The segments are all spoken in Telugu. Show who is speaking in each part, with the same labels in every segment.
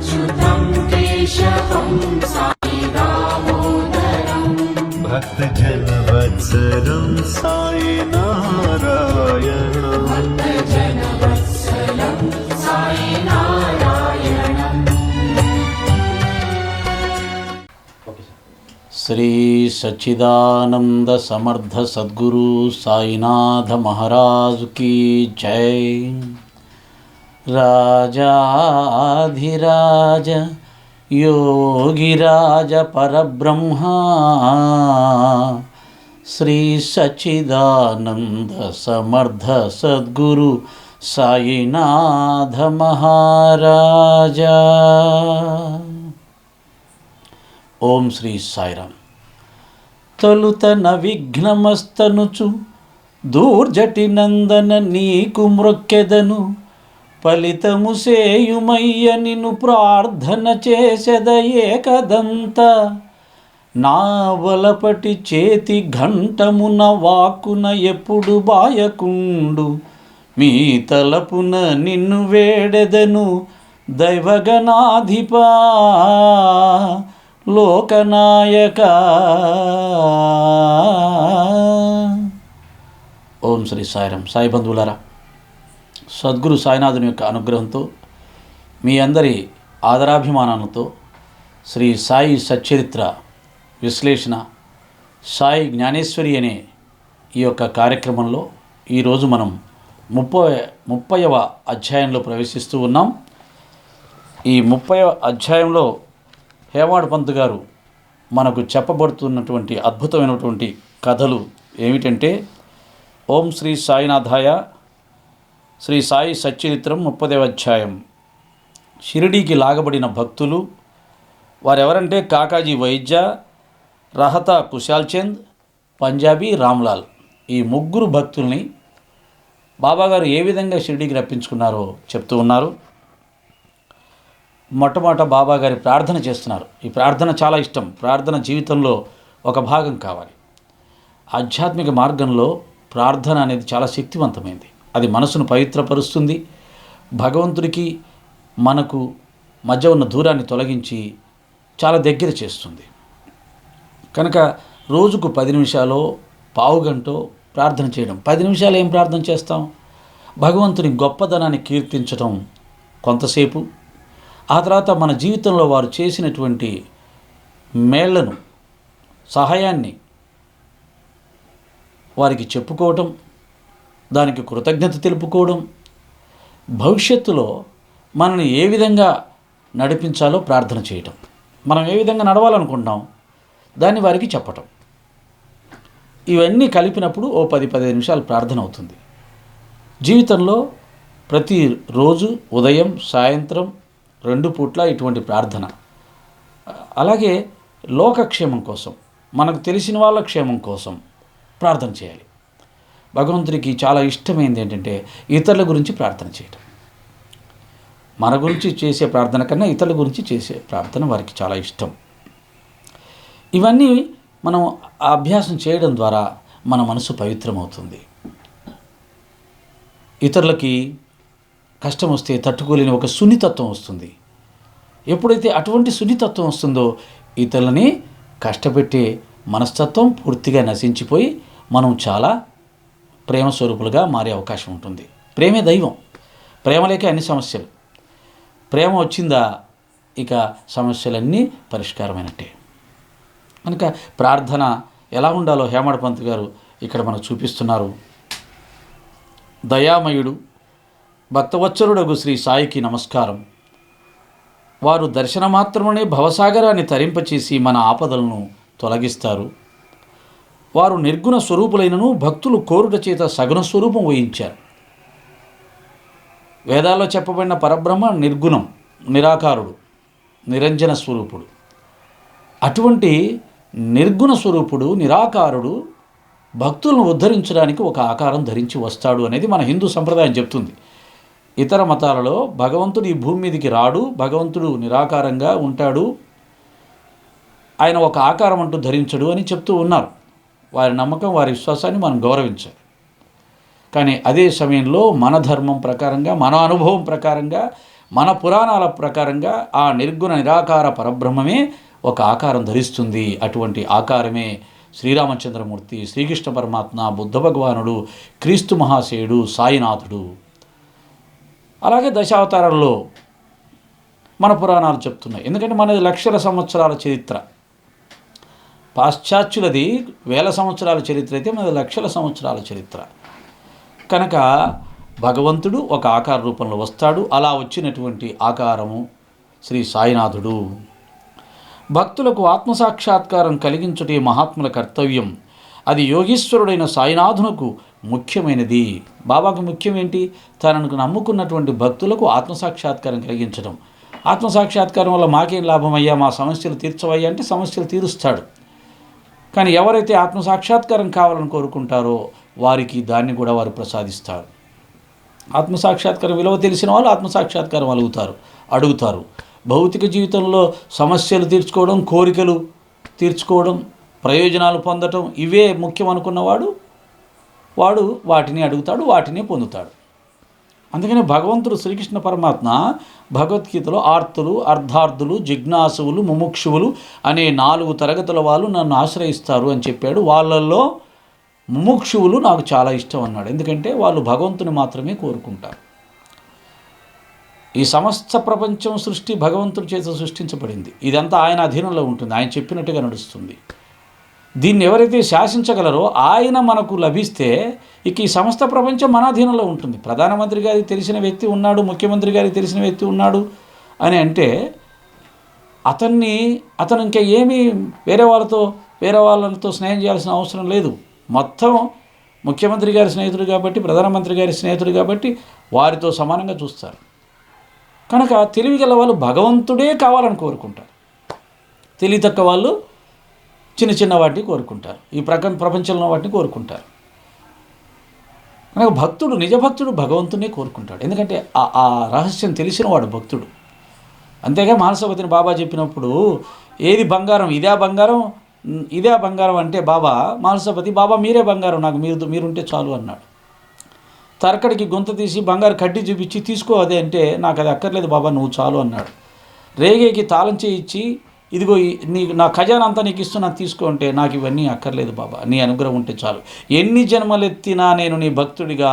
Speaker 1: अच्युतं केशवं साई दामोदरं
Speaker 2: भक्तजनवत्सलं साई नारायणं
Speaker 1: भक्तजनवत्सलं साई नारायणं।
Speaker 3: श्री सच्चिदानंद समर्थ सद्गुरु साईनाथ महाराज की जय। राजाधिराज योगिराज परब्रह्मा श्री सच्चिदानंद समर्थ सद्गुरु साईनाथ महाराजा। ఓం శ్రీ సాయిరామ్। తొలుతన విఘ్నమస్తనుచు దూర్జటి నందన నీకు మ్రొక్కెదను, ఫలితము సేయుమయ్య నిన్ను ప్రార్థన చేసెద ఏకదంత। నా వలపటి చేతి ఘంటమున వాక్కున ఎప్పుడు బాయకుండు, మీ తలపున నిన్ను వేడెదను దైవగణాధిపా లోకనాయక। ఓం శ్రీ సాయిరామ్। సాయి బంధువులారా, సద్గురు సాయినాథుని యొక్క అనుగ్రహంతో మీ అందరి ఆదరాభిమానాలతో శ్రీ సాయి సచ్చరిత్ర విశ్లేషణ సాయి జ్ఞానేశ్వరి అనే ఈ యొక్క కార్యక్రమంలో ఈరోజు మనం 30వ అధ్యాయంలో ప్రవేశిస్తూ ఉన్నాం। ఈ 30వ అధ్యాయంలో హేమాడ్ పంత్ గారు మనకు చెప్పబడుతున్నటువంటి అద్భుతమైనటువంటి కథలు ఏమిటంటే, ఓం శ్రీ సాయినాథాయ శ్రీ సాయి సచ్చరిత్రం 30వ అధ్యాయం। షిరిడీకి లాగబడిన భక్తులు వారెవరంటే కాకాజీ వైద్య, రహతా కుశాల్చంద్, పంజాబీ రామ్లాల్। ఈ ముగ్గురు భక్తుల్ని బాబాగారు ఏ విధంగా షిరిడీకి రప్పించుకున్నారో చెప్తూ ఉన్నారు। మొట్టమొదట బాబాగారి ప్రార్థన చేస్తున్నారు। ఈ ప్రార్థన చాలా ఇష్టం, ప్రార్థన జీవితంలో ఒక భాగం కావాలి। ఆధ్యాత్మిక మార్గంలో ప్రార్థన అనేది చాలా శక్తివంతమైంది। అది మనసును పవిత్రపరుస్తుంది, భగవంతుడికి మనకు మధ్య ఉన్న దూరాన్ని తొలగించి చాలా దగ్గర చేస్తుంది। కనుక రోజుకు 10 నిమిషాలు పావు గంటో ప్రార్థన చేయడం। 10 నిమిషాలు ఏం ప్రార్థన చేస్తాం? భగవంతుని గొప్పదనాన్ని కీర్తించడం కొంతసేపు, ఆ తర్వాత మన జీవితంలో వారు చేసినటువంటి మేళ్లను, సహాయాన్ని వారికి చెప్పుకోవటం, దానికి కృతజ్ఞత తెలుపుకోవడం, భవిష్యత్తులో మనల్ని ఏ విధంగా నడిపించాలో ప్రార్థన చేయటం, మనం ఏ విధంగా నడవాలనుకుంటున్నాం దాన్ని వారికి చెప్పటం, ఇవన్నీ కలిపినప్పుడు ఓ 10-15 నిమిషాలు ప్రార్థన అవుతుంది। జీవితంలో ప్రతిరోజు ఉదయం సాయంత్రం 2 పూట్ల ఇటువంటి ప్రార్థన। అలాగే లోకక్షేమం కోసం, మనకు తెలిసిన వాళ్ళ క్షేమం కోసం ప్రార్థన చేయాలి। భగవంతుడికి చాలా ఇష్టమైంది ఏంటంటే ఇతరుల గురించి ప్రార్థన చేయటం। మన గురించి చేసే ప్రార్థన కన్నా ఇతరుల గురించి చేసే ప్రార్థన వారికి చాలా ఇష్టం। ఇవన్నీ మనం అభ్యాసం చేయడం ద్వారా మన మనసు పవిత్రమవుతుంది। ఇతరులకి కష్టం వస్తే తట్టుకోలేని ఒక సున్నితత్వం వస్తుంది। ఎప్పుడైతే అటువంటి సున్నితత్వం వస్తుందో ఇతరులని కష్టపెట్టే మనస్తత్వం పూర్తిగా నశించిపోయి మనం చాలా ప్రేమ స్వరూపులుగా మారే అవకాశం ఉంటుంది। ప్రేమే దైవం, ప్రేమ లేక అన్ని సమస్యలు, ప్రేమ వచ్చిందా ఇక సమస్యలన్నీ పరిష్కారమైనట్టే। కనుక ప్రార్థన ఎలా ఉండాలో హేమాడ్ పంత్ గారు ఇక్కడ మనకు చూపిస్తున్నారు। దయామయుడు భక్తవత్సలుడగు శ్రీ సాయికి నమస్కారం। వారు దర్శనమాత్రమునే భవసాగరాన్ని తరింపచేసి మన ఆపదలను తొలగిస్తారు। వారు నిర్గుణ స్వరూపులైనను భక్తులు కోరుట చేత సగుణ స్వరూపం వహించారు। వేదాల్లో చెప్పబడిన పరబ్రహ్మ నిర్గుణం, నిరాకారుడు, నిరంజన స్వరూపుడు। అటువంటి నిర్గుణ స్వరూపుడు, నిరాకారుడు భక్తులను ఉద్ధరించడానికి ఒక ఆకారం ధరించి వస్తాడు అనేది మన హిందూ సంప్రదాయం చెప్తుంది। ఇతర మతాలలో భగవంతుడు ఈ భూమి మీదకి రాడు, భగవంతుడు నిరాకారంగా ఉంటాడు, ఆయన ఒక ఆకారం అంటూ ధరించడు అని చెప్తూ ఉన్నారు। వారి నమ్మకం, వారి విశ్వాసాన్ని మనం గౌరవించాలి। కానీ అదే సమయంలో మన ధర్మం ప్రకారంగా, మన అనుభవం ప్రకారంగా మన పురాణాల ప్రకారంగా ఆ నిర్గుణ నిరాకార పరబ్రహ్మమే ఒక ఆకారం ధరిస్తుంది. అటువంటి ఆకారమే శ్రీరామచంద్రమూర్తి, శ్రీకృష్ణ పరమాత్మ, బుద్ధ భగవానుడు, క్రీస్తు మహాశయుడు, సాయినాథుడు. అలాగే దశావతారాల్లో మన పురాణాలు చెప్తున్నాయి. ఎందుకంటే మనది లక్షల సంవత్సరాల చరిత్ర, పాశ్చాత్యులది వేల సంవత్సరాల చరిత్ర అయితే మనది లక్షల సంవత్సరాల చరిత్ర. కనుక భగవంతుడు ఒక ఆకార రూపంలో వస్తాడు. అలా వచ్చినటువంటి ఆకారము శ్రీ సాయినాథుడు. భక్తులకు ఆత్మసాక్షాత్కారం కలిగించుటే మహాత్ముల కర్తవ్యం. అది యోగీశ్వరుడైన సాయినాథునకు ముఖ్యమైనది. బాబాకు ముఖ్యం ఏంటి? తనకు నమ్ముకున్నటువంటి భక్తులకు ఆత్మసాక్షాత్కారం కలిగించడం. ఆత్మసాక్షాత్కారం వల్ల మాకేం లాభం అయ్యా, మా సమస్యలు తీర్చవయ్యా అంటే సమస్యలు తీరుస్తాడు. కానీ ఎవరైతే ఆత్మసాక్షాత్కారం కావాలని కోరుకుంటారో వారికి దాన్ని కూడా వారు ప్రసాదిస్తారు. ఆత్మసాక్షాత్కారం విలువ తెలిసిన వాళ్ళు ఆత్మసాక్షాత్కారం అడుగుతారు. భౌతిక జీవితంలో సమస్యలు తీర్చుకోవడం, కోరికలు తీర్చుకోవడం, ప్రయోజనాలు పొందటం ఇవే ముఖ్యం అనుకున్నవాడు వాటిని అడుగుతాడు, వాటిని పొందుతాడు. అందుకని భగవంతుడు శ్రీకృష్ణ పరమాత్మ భగవద్గీతలో ఆర్తులు, అర్ధార్థులు, జిజ్ఞాసువులు, ముముక్షువులు అనే 4 తరగతుల వాళ్ళు నన్ను ఆశ్రయిస్తారు అని చెప్పాడు. వాళ్ళల్లో ముముక్షువులు నాకు చాలా ఇష్టం అన్నాడు. ఎందుకంటే వాళ్ళు భగవంతుని మాత్రమే కోరుకుంటారు. ఈ సమస్త ప్రపంచం సృష్టి భగవంతుడి చేత సృష్టించబడింది. ఇదంతా ఆయన అధీనంలో ఉంటుంది, ఆయన చెప్పినట్టుగా నడుస్తుంది. దీన్ని ఎవరైతే శాసించగలరో ఆయన మనకు లభిస్తే ఇక ఈ సమస్త ప్రపంచం మన అధీనంలో ఉంటుంది. ప్రధానమంత్రి గారికి తెలిసిన వ్యక్తి ఉన్నాడు, ముఖ్యమంత్రి గారికి తెలిసిన వ్యక్తి ఉన్నాడు అని అంటే అతను ఇంకా ఏమీ వేరే వాళ్ళతో స్నేహం చేయాల్సిన అవసరం లేదు. మొత్తం ముఖ్యమంత్రి గారి స్నేహితుడు కాబట్టి, ప్రధానమంత్రి గారి స్నేహితుడు కాబట్టి వారితో సమానంగా చూస్తారు. కనుక తెలివిగల వాళ్ళు భగవంతుడే కావాలని కోరుకుంటారు. తెలివి తక్కువ వాళ్ళు చిన్న వాటిని కోరుకుంటారు, ఈ ప్రపంచంలో వాటిని కోరుకుంటారు. కనుక నిజభక్తుడు భగవంతునే కోరుకుంటాడు. ఎందుకంటే ఆ రహస్యం తెలిసిన వాడు భక్తుడు. అంతేగా మానసవతిని బాబా చెప్పినప్పుడు ఏది బంగారం, ఇదే బంగారం అంటే బాబా మానసపతి, బాబా మీరే బంగారం, నాకు మీరుంటే చాలు అన్నాడు. తర్కడికి గొంత తీసి బంగారు కడ్డీ చూపించి తీసుకో అదే అంటే నాకు అది అక్కర్లేదు బాబా, నువ్వు చాలు అన్నాడు. రేగేకి తాళం చేయి ఇచ్చి ఇదిగో నా ఖజానా అంతా నీకు ఇస్తున్నా తీసుకో అంటే నాకు ఇవన్నీ అక్కర్లేదు బాబా, నీ అనుగ్రహం ఉంటే చాలు, ఎన్ని జన్మలెత్తినా నేను నీ భక్తుడిగా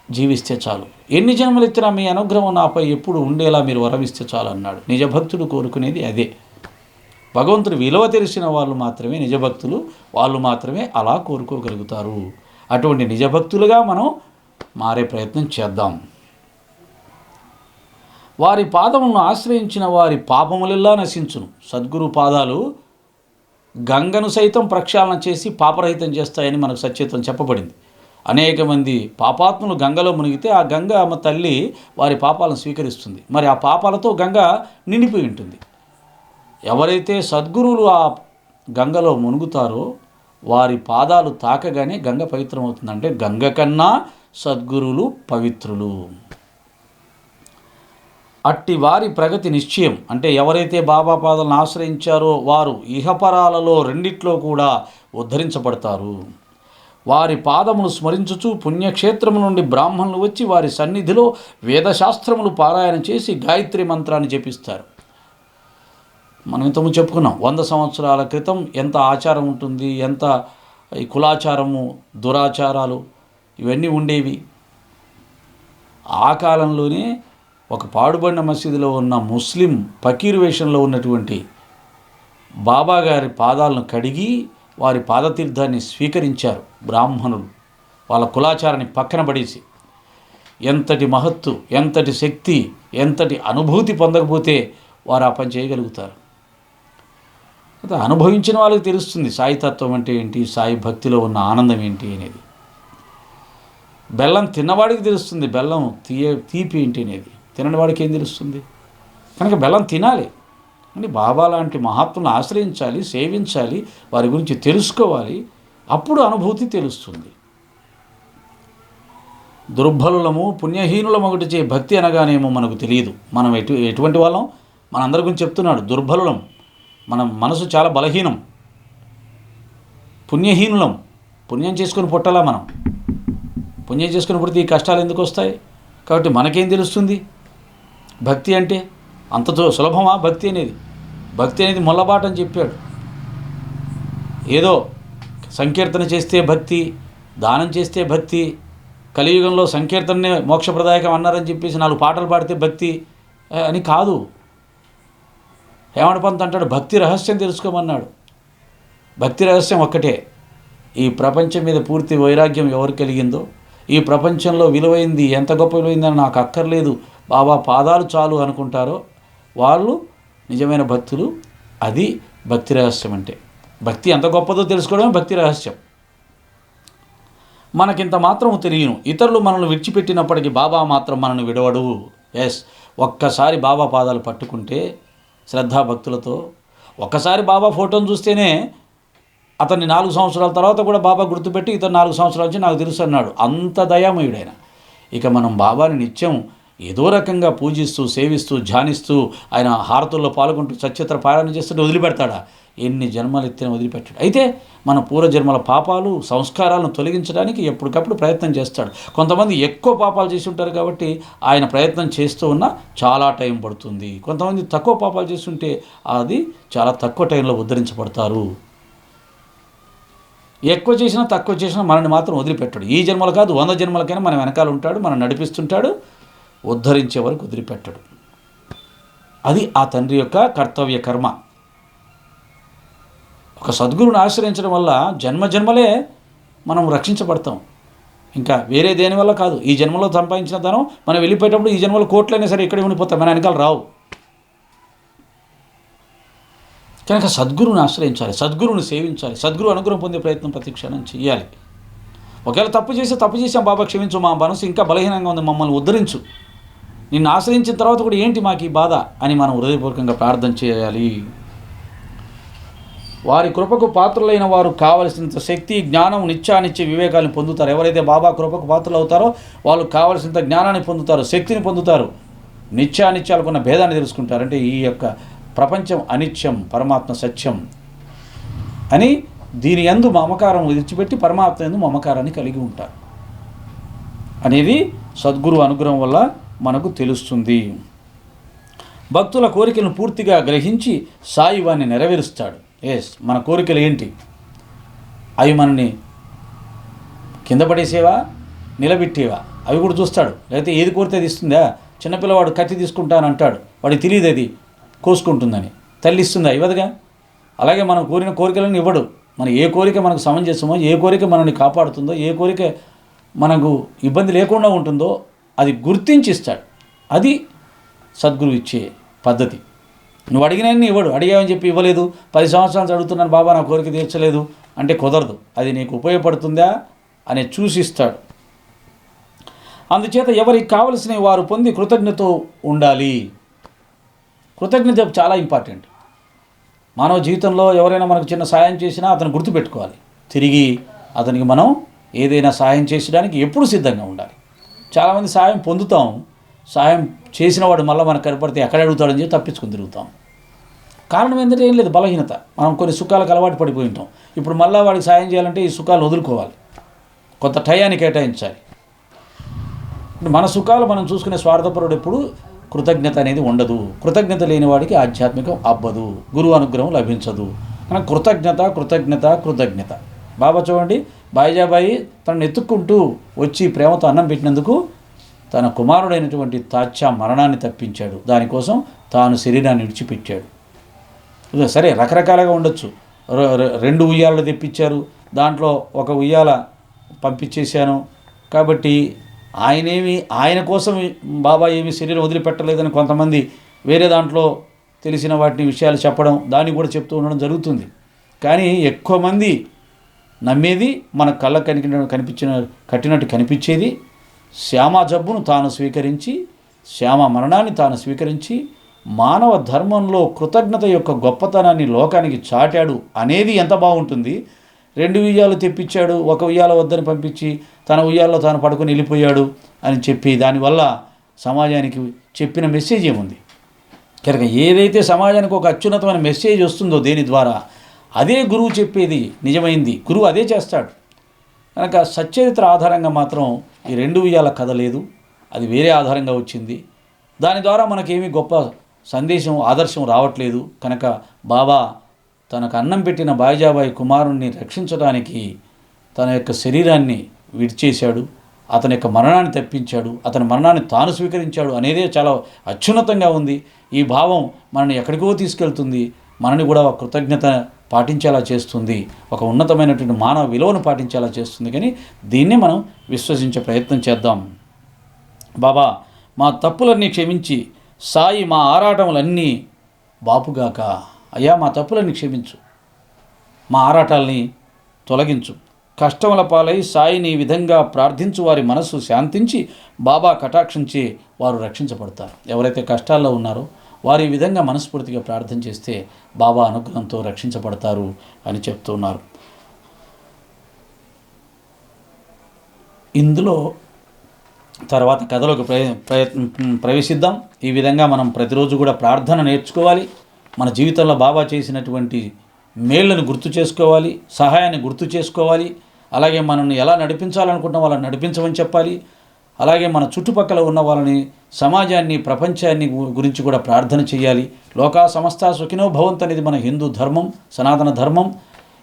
Speaker 3: జీవిస్తే చాలు, ఎన్ని జన్మలెత్తినా మీ అనుగ్రహం నాపై ఎప్పుడు ఉండేలా మీరు వరమిస్తే చాలు అన్నాడు. నిజభక్తుడు కోరుకునేది అదే. భగవంతుడు విలువ తెలిసిన వాళ్ళు మాత్రమే నిజభక్తులు, వాళ్ళు మాత్రమే అలా కోరుకోగలుగుతారు. అటువంటి నిజభక్తులుగా మనం మారే ప్రయత్నం చేద్దాం. వారి పాదములను ఆశ్రయించిన వారి పాపములెల్లా నశించును. సద్గురు పాదాలు గంగను సైతం ప్రక్షాళన చేసి పాపరహితం చేస్తాయని మనకు సచేతం చెప్పబడింది. అనేక మంది పాపాత్ములు గంగలో మునిగితే ఆ గంగ అమ్మ తల్లి వారి పాపాలను స్వీకరిస్తుంది. మరి ఆ పాపాలతో గంగ నిండిపోయి ఉంటుంది. ఎవరైతే సద్గురువులు ఆ గంగలో మునుగుతారో వారి పాదాలు తాకగానే గంగ పవిత్రమవుతుందంటే గంగ కన్నా సద్గురువులు పవిత్రులు. అట్టి వారి ప్రగతి నిశ్చయం. అంటే ఎవరైతే బాబా పాదాలను ఆశ్రయించారో వారు ఇహపరాలలో రెండిట్లో కూడా ఉద్ధరించబడతారు. వారి పాదములు స్మరించుచు పుణ్యక్షేత్రము నుండి బ్రాహ్మణులు వచ్చి వారి సన్నిధిలో వేదశాస్త్రములు పారాయణ చేసి గాయత్రి మంత్రాన్ని జపిస్తారు. మనం ఇంతకుముందు చెప్పుకున్నాం 100 సంవత్సరాల క్రితం ఎంత ఆచారం ఉంటుంది, ఎంత ఈ కులాచారము, దురాచారాలు ఇవన్నీ ఉండేవి. ఆ కాలంలోనే ఒక పాడుబడిన మసీదులో ఉన్న ముస్లిం ఫకీర్ వేషంలో ఉన్నటువంటి బాబా గారి పాదాలను కడిగి వారి పాదతీర్థాన్ని స్వీకరించారు బ్రాహ్మణులు. వాళ్ళ కులాచారాన్ని పక్కన పడేసి. ఎంతటి మహత్తు, ఎంతటి శక్తి, ఎంతటి అనుభూతి పొందకపోతే వారు ఆ పని చేయగలుగుతారు. అనుభవించిన వాళ్ళకి తెలుస్తుంది సాయి తత్వం అంటే ఏంటి, సాయి భక్తిలో ఉన్న ఆనందం ఏంటి అనేది. బెల్లం తిన్నవాడికి తెలుస్తుంది బెల్లం తీపి ఏంటి అనేది, తినని వాడికి ఏం తెలుస్తుంది. కనుక బెల్లం తినాలి అని బాబా లాంటి మహాత్ములను ఆశ్రయించాలి, సేవించాలి, వారి గురించి తెలుసుకోవాలి. అప్పుడు అనుభూతి తెలుస్తుంది. దుర్బలులము పుణ్యహీనులము ఒకటి చే భక్తి అనగానేమో మనకు తెలియదు. మనం ఎటువంటి వాళ్ళం మనందరి గురించి చెప్తున్నాడు. దుర్బలులం, మనం మనసు చాలా బలహీనం, పుణ్యహీనులం. పుణ్యం చేసుకొని పుట్టాలా మనం? పుణ్యం చేసుకుని పుడితే ఈ కష్టాలు ఎందుకు వస్తాయి? కాబట్టి మనకేం తెలుస్తుంది? భక్తి అంటే అంతతో సులభమా భక్తి అనేది? భక్తి అనేది మొల్లబాట అని చెప్పాడు. ఏదో సంకీర్తన చేస్తే భక్తి, దానం చేస్తే భక్తి, కలియుగంలో సంకీర్తననే మోక్షప్రదాయకం అన్నారని చెప్పేసి 4 పాటలు పాడితే భక్తి అని కాదు. హేమడ పంత్ అంటాడు భక్తి రహస్యం తెలుసుకోమన్నాడు. భక్తి రహస్యం ఒక్కటే, ఈ ప్రపంచం మీద పూర్తి వైరాగ్యం ఎవరు కలిగిందో, ఈ ప్రపంచంలో విలువైంది ఎంత గొప్ప విలువైందని నాకు అక్కర్లేదు, బాబా పాదాలు చాలు అనుకుంటారో వాళ్ళు నిజమైన భక్తులు. అది భక్తి రహస్యం అంటే. భక్తి ఎంత గొప్పదో తెలుసుకోవడమే భక్తి రహస్యం. మనకింత మాత్రం తెలియను, ఇతరులు మనల్ని విడిచిపెట్టినప్పటికీ బాబా మాత్రం మనల్ని విడవడు. ఎస్, ఒక్కసారి బాబా పాదాలు పట్టుకుంటే శ్రద్ధాభక్తులతో, ఒక్కసారి బాబా ఫోటోను చూస్తేనే అతన్ని 4 సంవత్సరాల తర్వాత కూడా బాబా గుర్తుపెట్టి ఇతను 4 సంవత్సరాల నుంచి నాకు తెలుసు అన్నాడు. అంత దయామయుడైన. ఇక మనం బాబాని నిత్యం ఏదో రకంగా పూజిస్తూ, సేవిస్తూ, ధ్యానిస్తూ, ఆయన హారతుల్లో పాల్గొంటూ సత్యత్ర పారాయణ చేస్తుంటే వదిలిపెడతాడా? ఎన్ని జన్మలు ఎత్తిన వదిలిపెట్టాడు. అయితే మన పూర్వజన్మల పాపాలు, సంస్కారాలను తొలగించడానికి ఎప్పటికప్పుడు ప్రయత్నం చేస్తాడు. కొంతమంది ఎక్కువ పాపాలు చేసి ఉంటారు కాబట్టి ఆయన ప్రయత్నం చేస్తూ ఉన్నా చాలా టైం పడుతుంది. కొంతమంది తక్కువ పాపాలు చేసి ఉంటే అది చాలా తక్కువ టైంలో ఉద్ధరించబడతారు. ఎక్కువ చేసినా తక్కువ చేసినా మనల్ని మాత్రం వదిలిపెట్టాడు. ఈ జన్మలు కాదు, 100 జన్మలకైనా మన వెనకాల ఉంటాడు, మనం నడిపిస్తుంటాడు, ఉద్ధరించే వరకు వదిలిపెట్టాడు. అది ఆ తండ్రి యొక్క కర్తవ్య కర్మ. ఒక సద్గురుని ఆశ్రయించడం వల్ల జన్మలే మనం రక్షించబడతాం. ఇంకా వేరే దేని వల్ల కాదు. ఈ జన్మలో సంపాదించిన ధనం మనం వెళ్ళిపోయేటప్పుడు ఈ జన్మలో కోట్లైనా సరే ఇక్కడే ఉండిపోతాం, మన వెనకాల రావు. కనుక సద్గురుని ఆశ్రయించాలి, సద్గురుని సేవించాలి, సద్గురు అనుగ్రహం పొందే ప్రయత్నం ప్రతి క్షణం చేయాలి. ఒకవేళ తప్పు చేసాం బాబా క్షమించు, మా మనసు ఇంకా బలహీనంగా ఉంది, మమ్మల్ని ఉద్ధరించు, నిన్ను ఆశ్రయించిన తర్వాత కూడా ఏంటి మాకు ఈ బాధ అని మనం హృదయపూర్వకంగా ప్రార్థన చేయాలి. వారి కృపకు పాత్రులైన వారు కావలసినంత శక్తి, జ్ఞానం, నిత్యానిత్య వివేకాన్ని పొందుతారు. ఎవరైతే బాబా కృపకు పాత్రలు అవుతారో వాళ్ళు కావలసినంత జ్ఞానాన్ని పొందుతారు, శక్తిని పొందుతారు, నిత్యానిత్యాలకున్న భేదాన్ని తెలుసుకుంటారు. అంటే ఈ యొక్క ప్రపంచం అనిత్యం, పరమాత్మ సత్యం అని దీని యందు మమకారం విడిచిపెట్టి పరమాత్మ యందు మమకారాన్ని కలిగి ఉంటారు అనేది సద్గురు అనుగ్రహం వల్ల మనకు తెలుస్తుంది. భక్తుల కోరికలను పూర్తిగా గ్రహించి సాయి వారిని నెరవేరుస్తాడు. ఎస్, మన కోరికలు ఏంటి? అవి మనని కింద పడేసేవా, నిలబెట్టేవా, అవి కూడా చూస్తాడు. లేకపోతే ఏది కోరితే అది ఇస్తుందా? చిన్నపిల్లవాడు కత్తి తీసుకుంటానంటాడు, వాడికి తెలియదు అది కోసుకుంటుందని. తల్లి ఇస్తుందా? ఇవ్వదుగా. అలాగే మనం కోరిన కోరికలను ఇవ్వడు. మన ఏ కోరిక మనకు సమంజసమో, ఏ కోరిక మనల్ని కాపాడుతుందో, ఏ కోరిక మనకు ఇబ్బంది లేకుండా ఉంటుందో అది గుర్తించి ఇస్తాడు. అది సద్గురు ఇచ్చే పద్ధతి. నువ్వు అడిగినన్ని ఇవ్వడు. అడిగావని చెప్పి ఇవ్వలేదు, 10 సంవత్సరాలు అడుగుతున్నాను బాబా నా కోరిక తీర్చలేదు అంటే కుదరదు. అది నీకు ఉపయోగపడుతుందా అని చూసిస్తాడు. అందుచేత ఎవరికి కావలసినవి వారు పొంది కృతజ్ఞత ఉండాలి. కృతజ్ఞత చాలా ఇంపార్టెంట్. మానవ జీవితంలో ఎవరైనా మనకు చిన్న సాయం చేసినా అతను గుర్తుపెట్టుకోవాలి. తిరిగి అతనికి మనం ఏదైనా సాయం చేసడానికి ఎప్పుడు సిద్ధంగా ఉండాలి. చాలామంది సాయం పొందుతాం, సాయం చేసిన వాడు మళ్ళీ మనకు కనపడితే ఎక్కడ అడుగుతాడని చెప్పి తప్పించుకొని తిరుగుతాం. కారణం ఏంటంటే ఏం లేదు, బలహీనత. మనం కొన్ని సుఖాలకు అలవాటు పడిపోయి ఉంటాం. ఇప్పుడు మళ్ళీ వాడికి సాయం చేయాలంటే ఈ సుఖాలు వదులుకోవాలి, కొంత టయాన్ని కేటాయించాలి. మన సుఖాలు మనం చూసుకునే స్వార్థపరుడు ఎప్పుడు కృతజ్ఞత అనేది ఉండదు. కృతజ్ఞత లేని వాడికి ఆధ్యాత్మికం అబ్బదు, గురువు అనుగ్రహం లభించదు. కానీ కృతజ్ఞత కృతజ్ఞత కృతజ్ఞత. బాబా చూడండి, బాయిజాబాయి తనను ఎత్తుక్కుంటూ వచ్చి ప్రేమతో అన్నం పెట్టినందుకు తన కుమారుడైనటువంటి తాత్యా మరణాన్ని తప్పించాడు. దానికోసం తాను శరీరాన్ని విడిచిపెట్టాడు. సరే, రకరకాలుగా ఉండొచ్చు. 2 ఉయ్యాలలు తెప్పించారు, దాంట్లో ఒక ఉయ్యాల పంపించేశాను కాబట్టి ఆయన కోసం బాబా ఏమి శరీరం వదిలిపెట్టలేదని కొంతమంది వేరే దాంట్లో తెలిసిన వాటిని విషయాలు చెప్పడం, దాన్ని కూడా చెప్తూ ఉండడం జరుగుతుంది. కానీ ఎక్కువ మంది నమ్మేది మన కళ్ళ కట్టినట్టు కనిపించేది శ్యామ జబ్బును తాను స్వీకరించి, శ్యామ మరణాన్ని తాను స్వీకరించి మానవ ధర్మంలో కృతజ్ఞత యొక్క గొప్పతనాన్ని లోకానికి చాటాడు అనేది ఎంత బాగుంటుంది. 2 ఉయ్యాలు తెప్పించాడు, 1 ఉయ్యాల వద్దని పంపించి తన ఉయ్యాల్లో తాను పడుకొని వెళ్ళిపోయాడు అని చెప్పి దానివల్ల సమాజానికి చెప్పిన మెసేజ్ ఏముంది? కనుక ఏదైతే సమాజానికి ఒక అత్యున్నతమైన మెసేజ్ వస్తుందో దేని ద్వారా, అదే గురువు చెప్పేది నిజమైంది. గురువు అదే చేస్తాడు. కనుక సచ్చరిత్ర ఆధారంగా మాత్రం ఈ 2 ఉయ్యాల కథ లేదు, అది వేరే ఆధారంగా వచ్చింది. దాని ద్వారా మనకేమీ గొప్ప సందేశం ఆదర్శం రావట్లేదు. కనుక బాబా తనకు అన్నం పెట్టిన బాయిజాబాయి కుమారుణ్ణి రక్షించడానికి తన యొక్క శరీరాన్ని విడిచేశాడు, అతని యొక్క మరణాన్ని తప్పించాడు, అతని మరణాన్ని తాను స్వీకరించాడు అనేదే చాలా అత్యున్నతంగా ఉంది. ఈ భావం మనని ఎక్కడికో తీసుకెళ్తుంది, మనని కూడా కృతజ్ఞత పాటించేలా చేస్తుంది, ఒక ఉన్నతమైనటువంటి మానవ విలువను పాటించేలా చేస్తుంది. కానీ దీన్నే మనం విశ్వసించే ప్రయత్నం చేద్దాం. బాబా మా తప్పులన్నీ క్షమించి సాయి మా ఆరాటములన్నీ బాపుగాక. అయ్యా మా తప్పులన్నీ క్షమించు, మా ఆరాటాలని తొలగించు. కష్టముల పాలై సాయిని ఈ విధంగా ప్రార్థించు వారి మనస్సు శాంతించి బాబా కటాక్షించి వారు రక్షించబడతారు. ఎవరైతే కష్టాల్లో ఉన్నారో వారు ఈ విధంగా మనస్ఫూర్తిగా ప్రార్థన చేస్తే బాబా అనుగ్రహంతో రక్షించబడతారు అని చెప్తున్నారు. ఇందులో తర్వాత కథలోకి ప్రవేశిద్దాం. ఈ విధంగా మనం ప్రతిరోజు కూడా ప్రార్థన నేర్చుకోవాలి. మన జీవితంలో బాబా చేసినటువంటి మేళ్లను గుర్తు చేసుకోవాలి, సహాయాన్ని గుర్తు చేసుకోవాలి. అలాగే మనల్ని ఎలా నడిపించాలనుకుంటున్న వాళ్ళని నడిపించమని చెప్పాలి. అలాగే మన చుట్టుపక్కల ఉన్న వాళ్ళని, సమాజాన్ని, ప్రపంచాన్ని గురించి కూడా ప్రార్థన చేయాలి. లోకా సమస్త సుఖినో భవంతు అనేది మన హిందూ ధర్మం, సనాతన ధర్మం.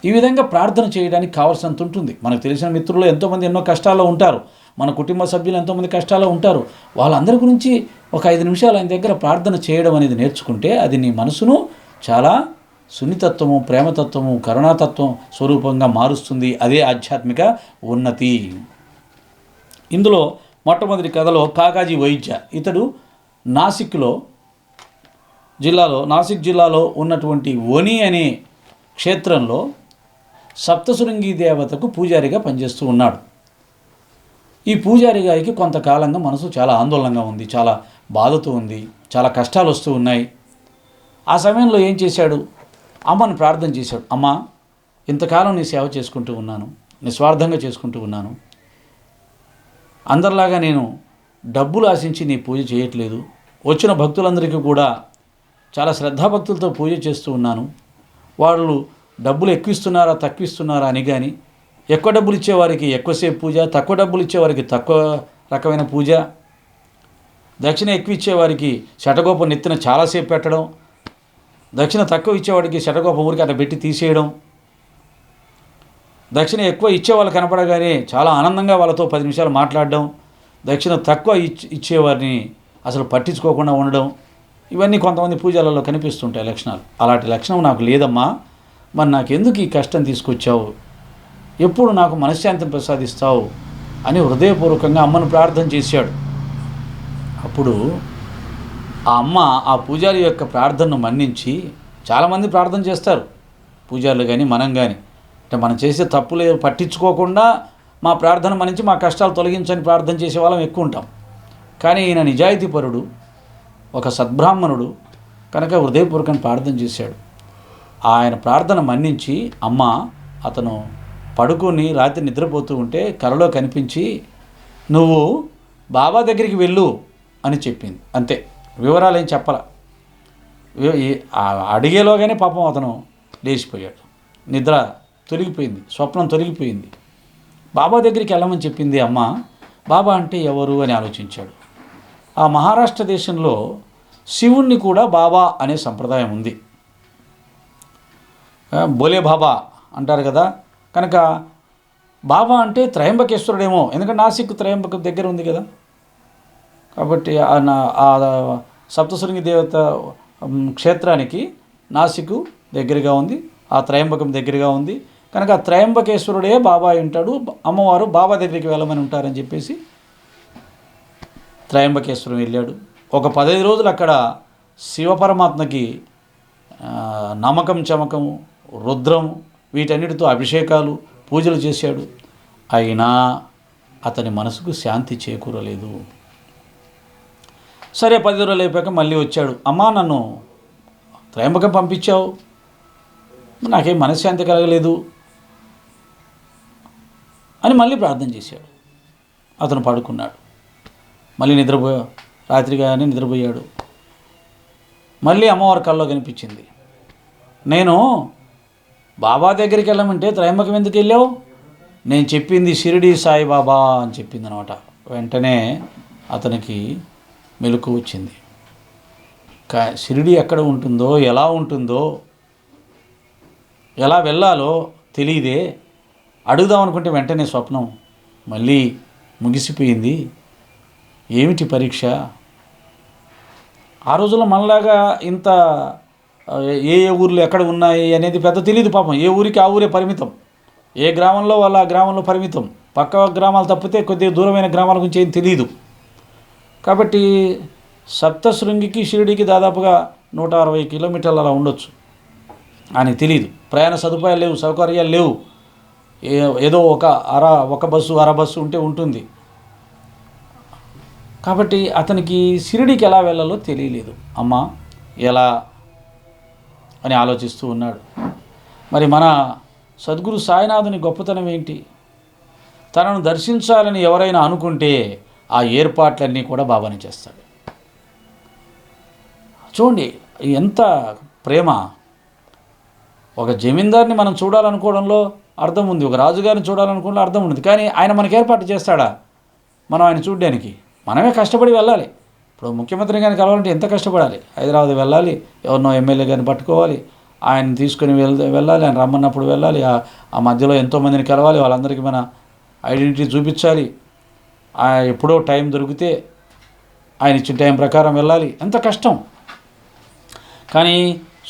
Speaker 3: ఈ విధంగా ప్రార్థన చేయడానికి కావాల్సినంత ఉంటుంది. మనకు తెలిసిన మిత్రులు ఎంతోమంది ఎన్నో కష్టాల్లో ఉంటారు, మన కుటుంబ సభ్యులు ఎంతోమంది కష్టాల్లో ఉంటారు. వాళ్ళందరి గురించి ఒక 5 నిమిషాలు ఆయన దగ్గర ప్రార్థన చేయడం అనేది నేర్చుకుంటే అది నీ మనసును చాలా సున్నితత్వము, ప్రేమతత్వము, కరుణాతత్వం స్వరూపంగా మారుస్తుంది. అదే ఆధ్యాత్మిక ఉన్నతి. ఇందులో మొట్టమొదటి కథలో కాకాజీ వైద్య, ఇతడు నాసిక్ జిల్లాలో ఉన్నటువంటి వని అనే క్షేత్రంలో సప్తశృంగి దేవతకు పూజారిగా పనిచేస్తూ ఉన్నాడు. ఈ పూజారి గారికి కొంతకాలంగా మనసు చాలా ఆందోళనగా ఉంది, చాలా బాధతో ఉంది, చాలా కష్టాలు వస్తూ ఉన్నాయి. ఆ సమయంలో ఏం చేశాడు? అమ్మని ప్రార్థన చేశాడు. అమ్మ, ఇంతకాలం నీ సేవ చేసుకుంటూ ఉన్నాను, నిస్వార్థంగా చేసుకుంటూ ఉన్నాను. అందరిలాగా నేను డబ్బులు ఆశించి నీ పూజ చేయట్లేదు. వచ్చిన భక్తులందరికీ కూడా చాలా శ్రద్ధాభక్తులతో పూజ చేస్తూ ఉన్నాను. వాళ్ళు డబ్బులు ఎక్కువిస్తున్నారా తక్కువిస్తున్నారా అని కానీ, ఎక్కువ డబ్బులు ఇచ్చేవారికి ఎక్కువసేపు పూజ, తక్కువ డబ్బులు ఇచ్చేవారికి తక్కువ రకమైన పూజ, దక్షిణ ఎక్కువ ఇచ్చేవారికి శటగోపం నెత్తిన చాలాసేపు పెట్టడం, దక్షిణ తక్కువ ఇచ్చేవాడికి శటగోపం ఊరికి అట్లా పెట్టి తీసేయడం, దక్షిణ ఎక్కువ ఇచ్చేవాళ్ళు కనపడగానే చాలా ఆనందంగా వాళ్ళతో 10 నిమిషాలు మాట్లాడడం, దక్షిణ తక్కువ ఇచ్చేవారిని అసలు పట్టించుకోకుండా ఉండడం, ఇవన్నీ కొంతమంది పూజలలో కనిపిస్తుంటాయి లక్షణాలు. అలాంటి లక్షణం నాకు లేదమ్మా, మరి నాకెందుకు ఈ కష్టం తీసుకొచ్చావు, ఎప్పుడు నాకు మనశ్శాంతిని ప్రసాదిస్తావు అని హృదయపూర్వకంగా అమ్మను ప్రార్థన చేశాడు. అప్పుడు ఆ అమ్మ ఆ పూజారి యొక్క ప్రార్థనను మన్నించి, చాలామంది ప్రార్థన చేస్తారు పూజారులు కానీ మనం కానీ, అంటే మనం చేసే తప్పులు పట్టించుకోకుండా మా ప్రార్థన మన్నించి మా కష్టాలు తొలగించని ప్రార్థన చేసే వాళ్ళం ఎక్కువ ఉంటాం. కానీ ఈయన నిజాయితీపరుడు, ఒక సద్బ్రాహ్మణుడు కనుక హృదయపూర్వకంగా ప్రార్థన చేశాడు. ఆయన ప్రార్థన మన్నించి అమ్మ అతను పడుకొని రాత్రి నిద్రపోతూ ఉంటే కలలో కనిపించి, నువ్వు బాబా దగ్గరికి వెళ్ళు అని చెప్పింది. అంతే, వివరాలు ఏం చెప్పాల. అడిగేలోగానే పాపం అతను లేచిపోయాడు. నిద్ర తొలగిపోయింది, స్వప్నం తొలగిపోయింది. బాబా దగ్గరికి వెళ్ళమని చెప్పింది అమ్మ. బాబా అంటే ఎవరు అని ఆలోచించాడు. ఆ మహారాష్ట్ర దేశంలో శివుణ్ణి కూడా బాబా అనే సంప్రదాయం ఉంది. బోలే బాబా అంటారు కదా. కనుక బాబా అంటే త్రయంబకేశ్వరుడేమో, ఎందుకంటే నాసిక్ త్రయంబక దగ్గర ఉంది కదా. కాబట్టి ఆ సప్తశృంగి దేవత క్షేత్రానికి నాసిక్ దగ్గరగా ఉంది, ఆ త్రయంబకం దగ్గరగా ఉంది. కనుక ఆ త్రయంబకేశ్వరుడే బాబా ఉంటాడు, అమ్మవారు బాబా దగ్గరికి వెళ్ళమని ఉంటారని చెప్పేసి త్రయంబకేశ్వరం వెళ్ళాడు. ఒక 15 రోజులు అక్కడ శివపరమాత్మకి నమకం, చమకం, రుద్రం వీటన్నిటితో అభిషేకాలు, పూజలు చేశాడు. అయినా అతని మనసుకు శాంతి చేకూరలేదు. సరే 10 రోజులు అయిపోయాక మళ్ళీ వచ్చాడు. అమ్మా, నన్ను త్రయంబకం పంపించావు, నాకేం మనశ్శాంతి కలగలేదు అని మళ్ళీ ప్రార్థన చేశాడు. అతను పడుకున్నాడు. మళ్ళీ రాత్రిగానే నిద్రపోయాడు. మళ్ళీ అమ్మవారి కల్లో కనిపించింది. నేను బాబా దగ్గరికి వెళ్ళమంటే త్రయంబకం ఎందుకు వెళ్ళావు? నేను చెప్పింది షిరిడి సాయిబాబా అని చెప్పింది అనమాట. వెంటనే అతనికి మెలకు వచ్చింది. షిరిడి ఎక్కడ ఉంటుందో, ఎలా ఉంటుందో, ఎలా వెళ్ళాలో తెలియదే. అడుగుదాం అనుకుంటే వెంటనే స్వప్నం మళ్ళీ ముగిసిపోయింది. ఏమిటి పరీక్ష? ఆ రోజుల్లో మనలాగా ఇంత ఏ ఊర్లు ఎక్కడ ఉన్నాయి అనేది పెద్ద తెలియదు పాపం. ఏ ఊరికి ఆ ఊరే పరిమితం, ఏ గ్రామంలో వాళ్ళ ఆ గ్రామంలో పరిమితం. పక్క గ్రామాలు తప్పితే కొద్దిగా దూరమైన గ్రామాల గురించి ఏం తెలియదు. కాబట్టి సప్తశృంగికి షిరిడీకి దాదాపుగా 160 కిలోమీటర్లు అలా ఉండొచ్చు. ఆయనకి తెలియదు. ప్రయాణ సదుపాయాలు లేవు, సౌకర్యాలు లేవు. ఏదో ఒక బస్సు అర బస్సు ఉంటే ఉంటుంది. కాబట్టి అతనికి షిరిడీకి ఎలా వెళ్ళాలో తెలియలేదు. అమ్మ ఎలా అని ఆలోచిస్తూ ఉన్నాడు. మరి మన సద్గురు సాయినాథుని గొప్పతనం ఏంటి? తనను దర్శించాలని ఎవరైనా అనుకుంటే ఆ ఏర్పాట్లన్నీ కూడా బాబానే చేస్తాడు. చూడండి ఎంత ప్రేమ. ఒక జమీందార్ని మనం చూడాలనుకోవడంలో అర్థం ఉంది, ఒక రాజుగారిని చూడాలనుకోవడంలో అర్థం ఉంది. కానీ ఆయన మనకి ఏర్పాటు చేస్తాడా మనం ఆయన చూడడానికి? మనమే కష్టపడి వెళ్ళాలి. ఇప్పుడు ముఖ్యమంత్రిని కానీ కలవాలంటే ఎంత కష్టపడాలి? హైదరాబాద్ వెళ్ళాలి, ఎవరినో ఎమ్మెల్యే గారిని పట్టుకోవాలి, ఆయన తీసుకొని వెళ్ళాలి, ఆయన రమ్మన్నప్పుడు వెళ్ళాలి, ఆ మధ్యలో ఎంతోమందిని కలవాలి, వాళ్ళందరికీ మన ఐడెంటిటీ చూపించాలి. ఎప్పుడో టైం దొరికితే ఆయన ఇచ్చిన టైం ప్రకారం వెళ్ళాలి. ఎంత కష్టం. కానీ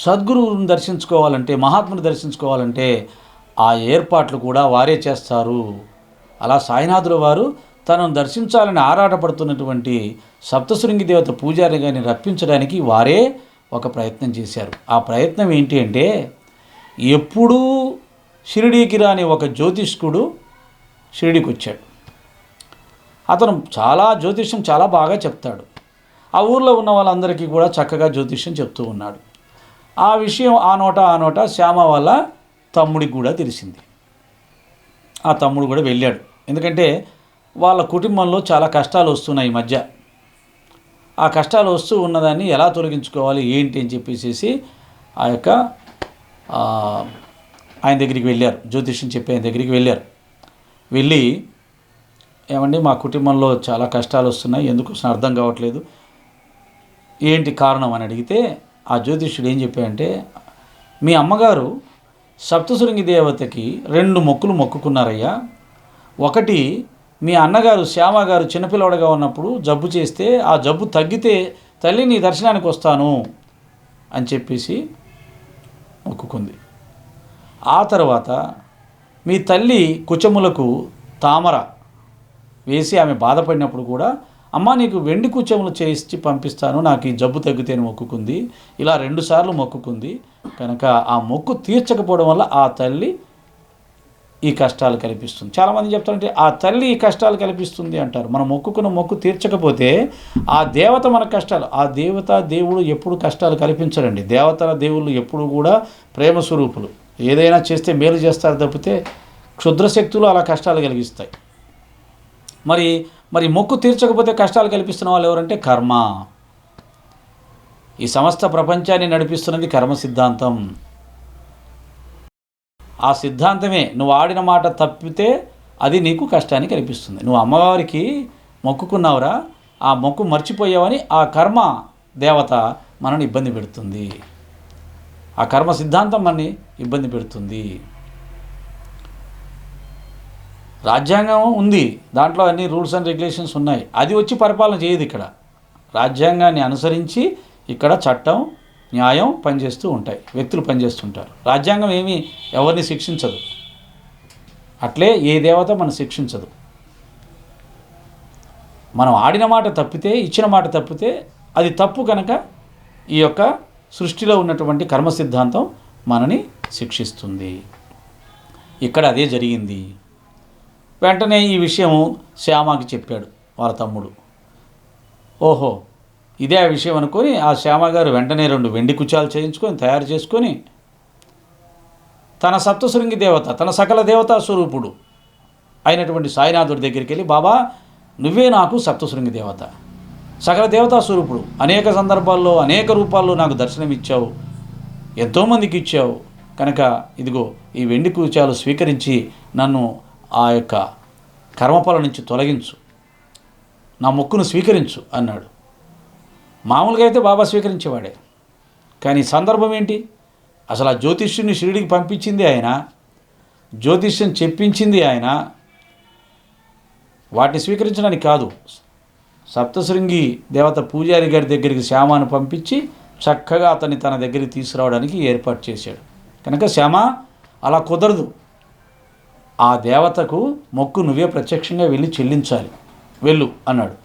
Speaker 3: సద్గురువుని దర్శించుకోవాలంటే, మహాత్ముని దర్శించుకోవాలంటే ఆ ఏర్పాట్లు కూడా వారే చేస్తారు. అలా సాయినాథుల వారు తనను దర్శించాలని ఆరాటపడుతున్నటువంటి సప్తశృంగి దేవత పూజారి గారిని రప్పించడానికి వారే ఒక ప్రయత్నం చేశారు. ఆ ప్రయత్నం ఏంటి అంటే, ఎప్పుడూ షిరిడీకి రాని ఒక జ్యోతిష్కుడు షిరిడీకి వచ్చాడు. అతను జ్యోతిష్యం చాలా బాగా చెప్తాడు. ఆ ఊర్లో ఉన్న వాళ్ళందరికీ కూడా చక్కగా జ్యోతిష్యం చెప్తూ ఉన్నాడు. ఆ విషయం ఆ నోట శ్యామ వాళ్ళ తమ్ముడికి కూడా తెలిసింది. ఆ తమ్ముడు కూడా వెళ్ళాడు. ఎందుకంటే వాళ్ళ కుటుంబంలో చాలా కష్టాలు వస్తున్నాయి ఈ మధ్య. ఆ కష్టాలు వస్తూ ఉన్నదాన్ని ఎలా తొలగించుకోవాలి ఏంటి అని చెప్పేసి ఆయన దగ్గరికి వెళ్ళారు. జ్యోతిష్యం చెప్పి ఆయన దగ్గరికి వెళ్ళి ఏమండి మా కుటుంబంలో చాలా కష్టాలు వస్తున్నాయి, ఎందుకు అర్థం కావట్లేదు, ఏంటి కారణం అని అడిగితే ఆ జ్యోతిష్యుడు ఏం చెప్పాడంటే, మీ అమ్మగారు సప్తశృంగి దేవతకి 2 మొక్కులు మొక్కుకున్నారయ్యా. ఒకటి, మీ అన్నగారు శ్యామ గారు చిన్నపిల్లవాడుగా ఉన్నప్పుడు జబ్బు చేస్తే ఆ జబ్బు తగ్గితే తల్లి నీ దర్శనానికి వస్తాను అని చెప్పేసి మొక్కుకుంది. ఆ తర్వాత మీ తల్లి కుచములకు తామర వేసి ఆమె బాధపడినప్పుడు కూడా, అమ్మ నీకు వెండి కుచములు చేసి పంపిస్తాను, నాకు ఈ జబ్బు తగ్గితే అని మొక్కుకుంది. ఇలా 2 సార్లు మొక్కుకుంది. కనుక ఆ మొక్కు తీర్చకపోవడం వల్ల ఆ తల్లి ఈ కష్టాలు కల్పిస్తుంది. చాలామంది చెప్తారంటే ఆ తల్లి ఈ కష్టాలు కల్పిస్తుంది అంటారు. మనం మొక్కుకున్న మొక్కు తీర్చకపోతే ఆ దేవత మన కష్టాలు, ఆ దేవుడు ఎప్పుడు కష్టాలు కల్పించరండి. దేవుళ్ళు ఎప్పుడు కూడా ప్రేమ స్వరూపులు. ఏదైనా చేస్తే మేలు చేస్తారు తప్పితే క్షుద్ర శక్తులు అలా కష్టాలు కలిగిస్తాయి. మరి మొక్కు తీర్చకపోతే కష్టాలు కల్పిస్తున్న వాళ్ళు ఎవరంటే కర్మ. ఈ సమస్త ప్రపంచాన్ని నడిపిస్తున్నది కర్మ సిద్ధాంతం. ఆ సిద్ధాంతమే నువ్వు ఆడిన మాట తప్పితే అది నీకు కష్టాన్ని కల్పిస్తుంది. నువ్వు అమ్మవారికి మొక్కుకున్నావురా, ఆ మొక్కు మర్చిపోయావని ఆ కర్మ దేవత మనని ఇబ్బంది పెడుతుంది. ఆ కర్మ సిద్ధాంతం మనని ఇబ్బంది పెడుతుంది. రాజ్యాంగం ఉంది, దాంట్లో అన్ని రూల్స్ అండ్ రెగ్యులేషన్స్ ఉన్నాయి. అది వచ్చి పరిపాలన చేయదు. ఇక్కడ రాజ్యాంగాన్ని అనుసరించి ఇక్కడ చట్టం న్యాయం పనిచేస్తూ ఉంటాయి, వ్యక్తులు పనిచేస్తుంటారు. రాజ్యాంగం ఏమీ ఎవరిని శిక్షించదు. అట్లే ఏ దేవత మనం శిక్షించదు. మనం ఆడిన మాట తప్పితే, ఇచ్చిన మాట తప్పితే అది తప్పు. కనుక ఈ యొక్క సృష్టిలో ఉన్నటువంటి కర్మ సిద్ధాంతం మనని శిక్షిస్తుంది. ఇక్కడ అదే జరిగింది. వెంటనే ఈ విషయం శ్యామకి చెప్పాడు వాళ్ళ తమ్ముడు. ఓహో ఇదే ఆ విషయం అనుకొని ఆ శ్యామ గారు వెంటనే 2 వెండి కుచాలు తయారు చేసుకొని తన సప్తశృంగి దేవత, తన సకల దేవతా స్వరూపుడు అయినటువంటి సాయినాథుడి దగ్గరికి వెళ్ళి, బాబా నువ్వే నాకు సప్తశృంగి దేవత, సకల దేవతా స్వరూపుడు, అనేక సందర్భాల్లో అనేక రూపాల్లో నాకు దర్శనం ఇచ్చావు, ఎంతోమందికి ఇచ్చావు. కనుక ఇదిగో ఈ వెండి కుచాలు స్వీకరించి నన్ను ఆ యొక్క కర్మఫలం నుంచి తొలగించు, నా మొక్కును స్వీకరించు అన్నాడు. మామూలుగా అయితే బాబా స్వీకరించేవాడే. కానీ సందర్భం ఏంటి? అసలు ఆ జ్యోతిష్యుని షిరిడికి పంపించింది ఆయన, జ్యోతిష్యం చెప్పించింది ఆయన, వాటిని స్వీకరించడానికి కాదు. సప్తశృంగి దేవత పూజారి గారి దగ్గరికి శ్యామను పంపించి చక్కగా అతన్ని తన దగ్గరికి తీసుకురావడానికి ఏర్పాటు చేశాడు. కనుక శ్యామ అలా కుదరదు, ఆ దేవతకు మొక్కు నువ్వే ప్రత్యక్షంగా వెళ్ళి చెల్లించాలి, వెళ్ళు అన్నాడు.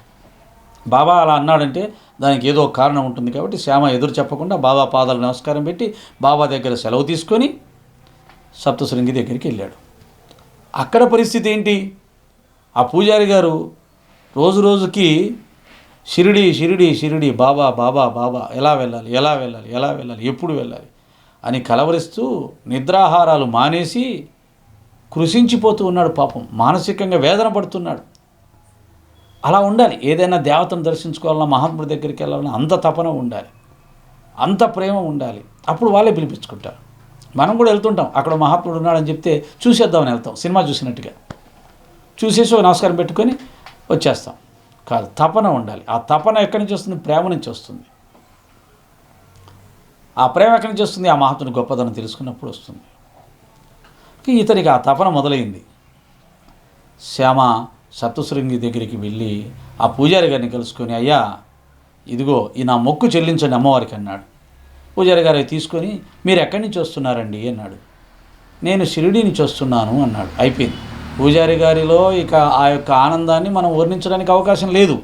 Speaker 3: బాబా అలా అన్నాడంటే దానికి ఏదో కారణం ఉంటుంది కాబట్టి శ్యామ ఎదురు చెప్పకుండా బాబా పాదాలు నమస్కారం పెట్టి బాబా దగ్గర సెలవు తీసుకొని సప్తశృంగి దగ్గరికి వెళ్ళాడు. అక్కడ పరిస్థితి ఏంటి? ఆ పూజారి గారు రోజు రోజుకి షిరిడి షిరిడి షిరిడి, బాబా బాబా బాబా, ఎలా వెళ్ళాలి ఎలా వెళ్ళాలి ఎలా వెళ్ళాలి ఎప్పుడు వెళ్ళాలి అని కలవరిస్తూ నిద్రాహారాలు మానేసి కృషించిపోతూ ఉన్నాడు. పాపం మానసికంగా వేదన పడుతున్నాడు. అలా ఉండాలి. ఏదైనా దేవతను దర్శించుకోవాలన్నా, మహాత్ముడి దగ్గరికి వెళ్ళాలన్నా అంత తపన ఉండాలి, అంత ప్రేమ ఉండాలి. అప్పుడు వాళ్ళే పిలిపించుకుంటారు. మనం కూడా వెళ్తుంటాం, అక్కడ మహాత్ముడు ఉన్నాడని చెప్తే చూసేద్దామని వెళ్తాం, సినిమా చూసినట్టుగా చూసేసి ఒక నమస్కారం పెట్టుకొని వచ్చేస్తాం. కాదు, తపన ఉండాలి. ఆ తపన ఎక్కడి నుంచి వస్తుంది? ప్రేమ నుంచి వస్తుంది. ఆ ప్రేమ ఎక్కడి నుంచి వస్తుంది? ఆ మహాత్ముడి గొప్పదనం తెలుసుకున్నప్పుడు వస్తుంది. ఇతనికి ఆ తపన మొదలైంది. శ్యామ సప్తశృంగి దగ్గరికి వెళ్ళి ఆ పూజారి గారిని కలుసుకొని, అయ్యా ఇదిగో ఈ నా మొక్కు చెల్లించండి అమ్మవారికి అన్నాడు. పూజారి గారు తీసుకొని, మీరు ఎక్కడి నుంచి వస్తున్నారండి అన్నాడు. నేను షిరిడి నుంచి వస్తున్నాను అన్నాడు. అయిపోయింది. పూజారి గారిలో ఇక ఆ యొక్క ఆనందాన్ని మనం వర్ణించడానికి అవకాశం లేదు.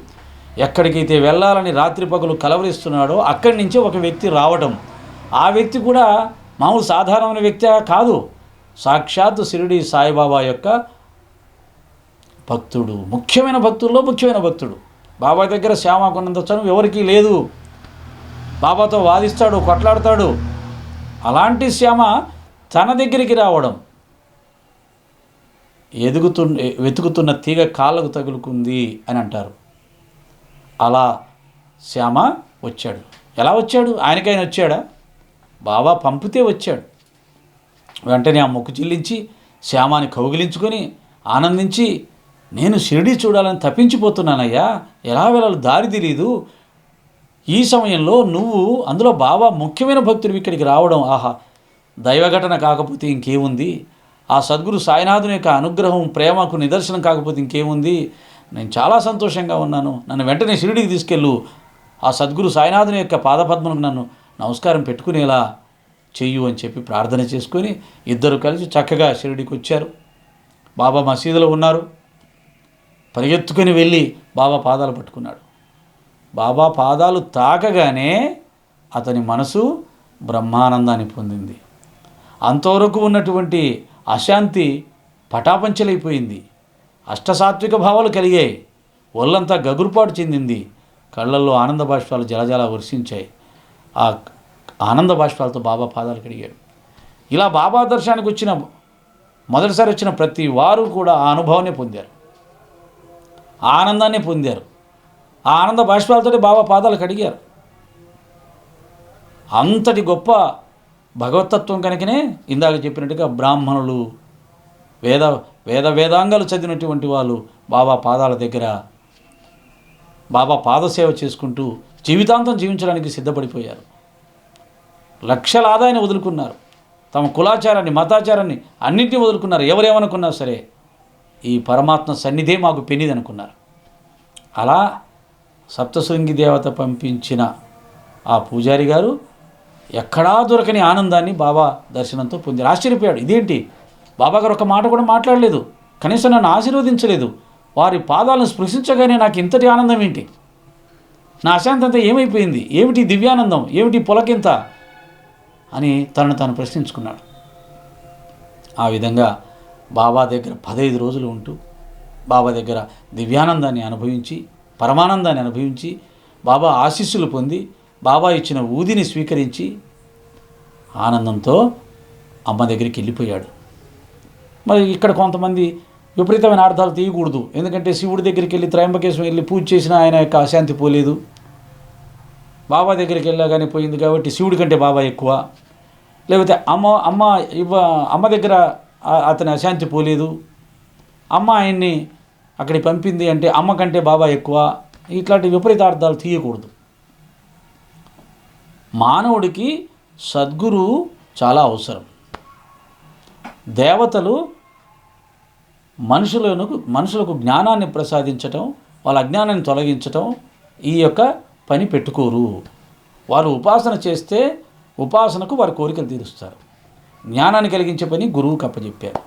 Speaker 3: ఎక్కడికైతే వెళ్ళాలని రాత్రి పగలు కలవరిస్తున్నాడో అక్కడి నుంచే ఒక వ్యక్తి రావడం. ఆ వ్యక్తి కూడా మామూలు సాధారణమైన వ్యక్తి కాదు, సాక్షాత్తు షిరిడి సాయిబాబా యొక్క భక్తుడు, ముఖ్యమైన భక్తుల్లో ముఖ్యమైన భక్తుడు. బాబా దగ్గర శ్యామ కొన్నంత చనువు ఎవరికీ లేదు. బాబాతో వాదిస్తాడు, కొట్లాడతాడు. అలాంటి శ్యామ తన దగ్గరికి రావడం, వెతుకుతున్న తీగ కాళ్ళకు తగులుకుంది అని అంటారు. అలా శ్యామ వచ్చాడు. ఎలా వచ్చాడు? ఆయనకైనా వచ్చాడా? బాబా పంపితే వచ్చాడు. వెంటనే ఆ మొక్కు చెల్లించి శ్యామాని కౌగిలించుకొని ఆనందించి, నేను షిరిడి చూడాలని తప్పించిపోతున్నానయ్యా, ఎలా వెళ్ళాలి దారి తెలీదు. ఈ సమయంలో నువ్వు, అందులో బాబా ముఖ్యమైన భక్తుడు ఇక్కడికి రావడం, ఆహా దైవఘటన కాకపోతే ఇంకేముంది? ఆ సద్గురు సాయినాథుని యొక్క అనుగ్రహం ప్రేమకు నిదర్శనం కాకపోతే ఇంకేముంది? నేను చాలా సంతోషంగా ఉన్నాను, నన్ను వెంటనే షిరిడికి తీసుకెళ్ళు, ఆ సద్గురు సాయినాథుని యొక్క పాదపద్మలకు నన్ను నమస్కారం పెట్టుకునేలా చెయ్యు అని చెప్పి ప్రార్థన చేసుకొని ఇద్దరు కలిసి చక్కగా షిరిడికి వచ్చారు. బాబా మసీదులో ఉన్నారు. పరిగెత్తుకొని వెళ్ళి బాబా పాదాలు పట్టుకున్నాడు. బాబా పాదాలు తాకగానే అతని మనసు బ్రహ్మానందాన్ని పొందింది. అంతవరకు ఉన్నటువంటి అశాంతి పటాపంచలైపోయింది. అష్టసాత్విక భావాలు కలిగాయి. ఒళ్ళంతా గగురుపాటు చెందింది. కళ్ళల్లో ఆనంద బాష్పాలు జలజల వర్షించాయి. ఆ ఆనంద బాష్పాలతో బాబా పాదాలు కడిగాడు. ఇలా బాబా దర్శనానికి మొదటిసారి వచ్చిన ప్రతి వారు కూడా ఆ అనుభవాన్ని పొందారు, ఆనందాన్ని పొందారు. ఆ ఆనంద బాష్పాలతో బాబా పాదాలు కడిగారు. అంతటి గొప్ప భగవతత్వం కనుకనే ఇందాక చెప్పినట్టుగా బ్రాహ్మణులు, వేదాంగాలు చదివినటువంటి వాళ్ళు బాబా పాదాల దగ్గర బాబా పాదసేవ చేసుకుంటూ జీవితాంతం జీవించడానికి సిద్ధపడిపోయారు. లక్షల ఆదాయాన్ని వదులుకున్నారు. తమ కులాచారాన్ని, మతాచారాన్ని అన్నింటినీ వదులుకున్నారు. ఎవరేమనుకున్నా సరే ఈ పరమాత్మ సన్నిధే మాకు పెనిది అనుకున్నారు. అలా సప్తశృంగి దేవత పంపించిన ఆ పూజారి గారు ఎక్కడా దొరకని ఆనందాన్ని బాబా దర్శనంతో పొందారు. ఆశ్చర్యపోయాడు. ఇదేంటి, బాబా గారు ఒక మాట కూడా మాట్లాడలేదు, కనీసం నన్ను ఆశీర్వదించలేదు, వారి పాదాలను స్పృశించగానే నాకు ఇంతటి ఆనందం ఏంటి, నా అశాంతి అంతా ఏమైపోయింది, ఏమిటి దివ్యానందం, ఏమిటి పులకింత అని తనను తాను ప్రశ్నించుకున్నాడు. ఆ విధంగా బాబా దగ్గర 15 రోజులు ఉంటూ బాబా దగ్గర దివ్యానందాన్ని అనుభవించి, పరమానందాన్ని అనుభవించి, బాబా ఆశీస్సులు పొంది, బాబా ఇచ్చిన ఊదిని స్వీకరించి ఆనందంతో అమ్మ దగ్గరికి వెళ్ళిపోయాడు. మరి ఇక్కడ కొంతమంది విపరీతమైన అర్థాలు తీయకూడదు. ఎందుకంటే శివుడి దగ్గరికి వెళ్ళి త్రయంబకేశ్వరం వెళ్ళి పూజ చేసిన ఆయన యొక్క అశాంతి పోలేదు, బాబా దగ్గరికి వెళ్ళగానే పోయింది కాబట్టి శివుడి కంటే బాబా ఎక్కువ, లేకపోతే అమ్మ దగ్గర అతని అశాంతి పోలేదు, అమ్మ ఆయన్ని అక్కడికి పంపింది అంటే అమ్మ కంటే బాబా ఎక్కువ, ఇట్లాంటి విపరీతార్థాలు తీయకూడదు. మానవుడికి సద్గురువు చాలా అవసరం. దేవతలు మనుషులకు జ్ఞానాన్ని ప్రసాదించటం, వాళ్ళ అజ్ఞానాన్ని తొలగించటం ఈ యొక్క పని పెట్టుకోరు. వారు ఉపాసన చేస్తే ఉపాసనకు వారి కోరికలు తీరుస్తారు. జ్ఞానాన్ని కలిగించే పని గురువుకి అప్పచెప్పారు.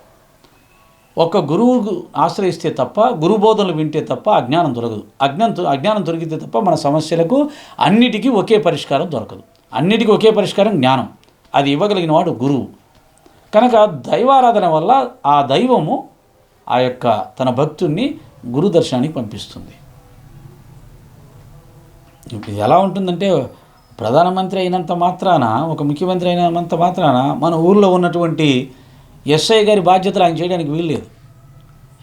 Speaker 3: ఒక్క గురువు ఆశ్రయిస్తే తప్ప, గురు బోధనలు వింటే తప్ప అజ్ఞానం దొరకదు. అజ్ఞానం దొరికితే తప్ప మన సమస్యలకు అన్నిటికీ ఒకే పరిష్కారం దొరకదు. అన్నిటికీ ఒకే పరిష్కారం జ్ఞానం. అది ఇవ్వగలిగిన వాడు గురువు. కనుక దైవారాధన వల్ల ఆ దైవము ఆ యొక్క తన భక్తుణ్ణి గురు దర్శనానికి పంపిస్తుంది. ఇప్పుడు ఎలా ఉంటుందంటే, ప్రధానమంత్రి అయినంత మాత్రాన, ఒక ముఖ్యమంత్రి అయినంత మాత్రాన మన ఊళ్ళో ఉన్నటువంటి ఎస్ఐ గారి బాధ్యతలు ఆయన చేయడానికి వీల్లేదు.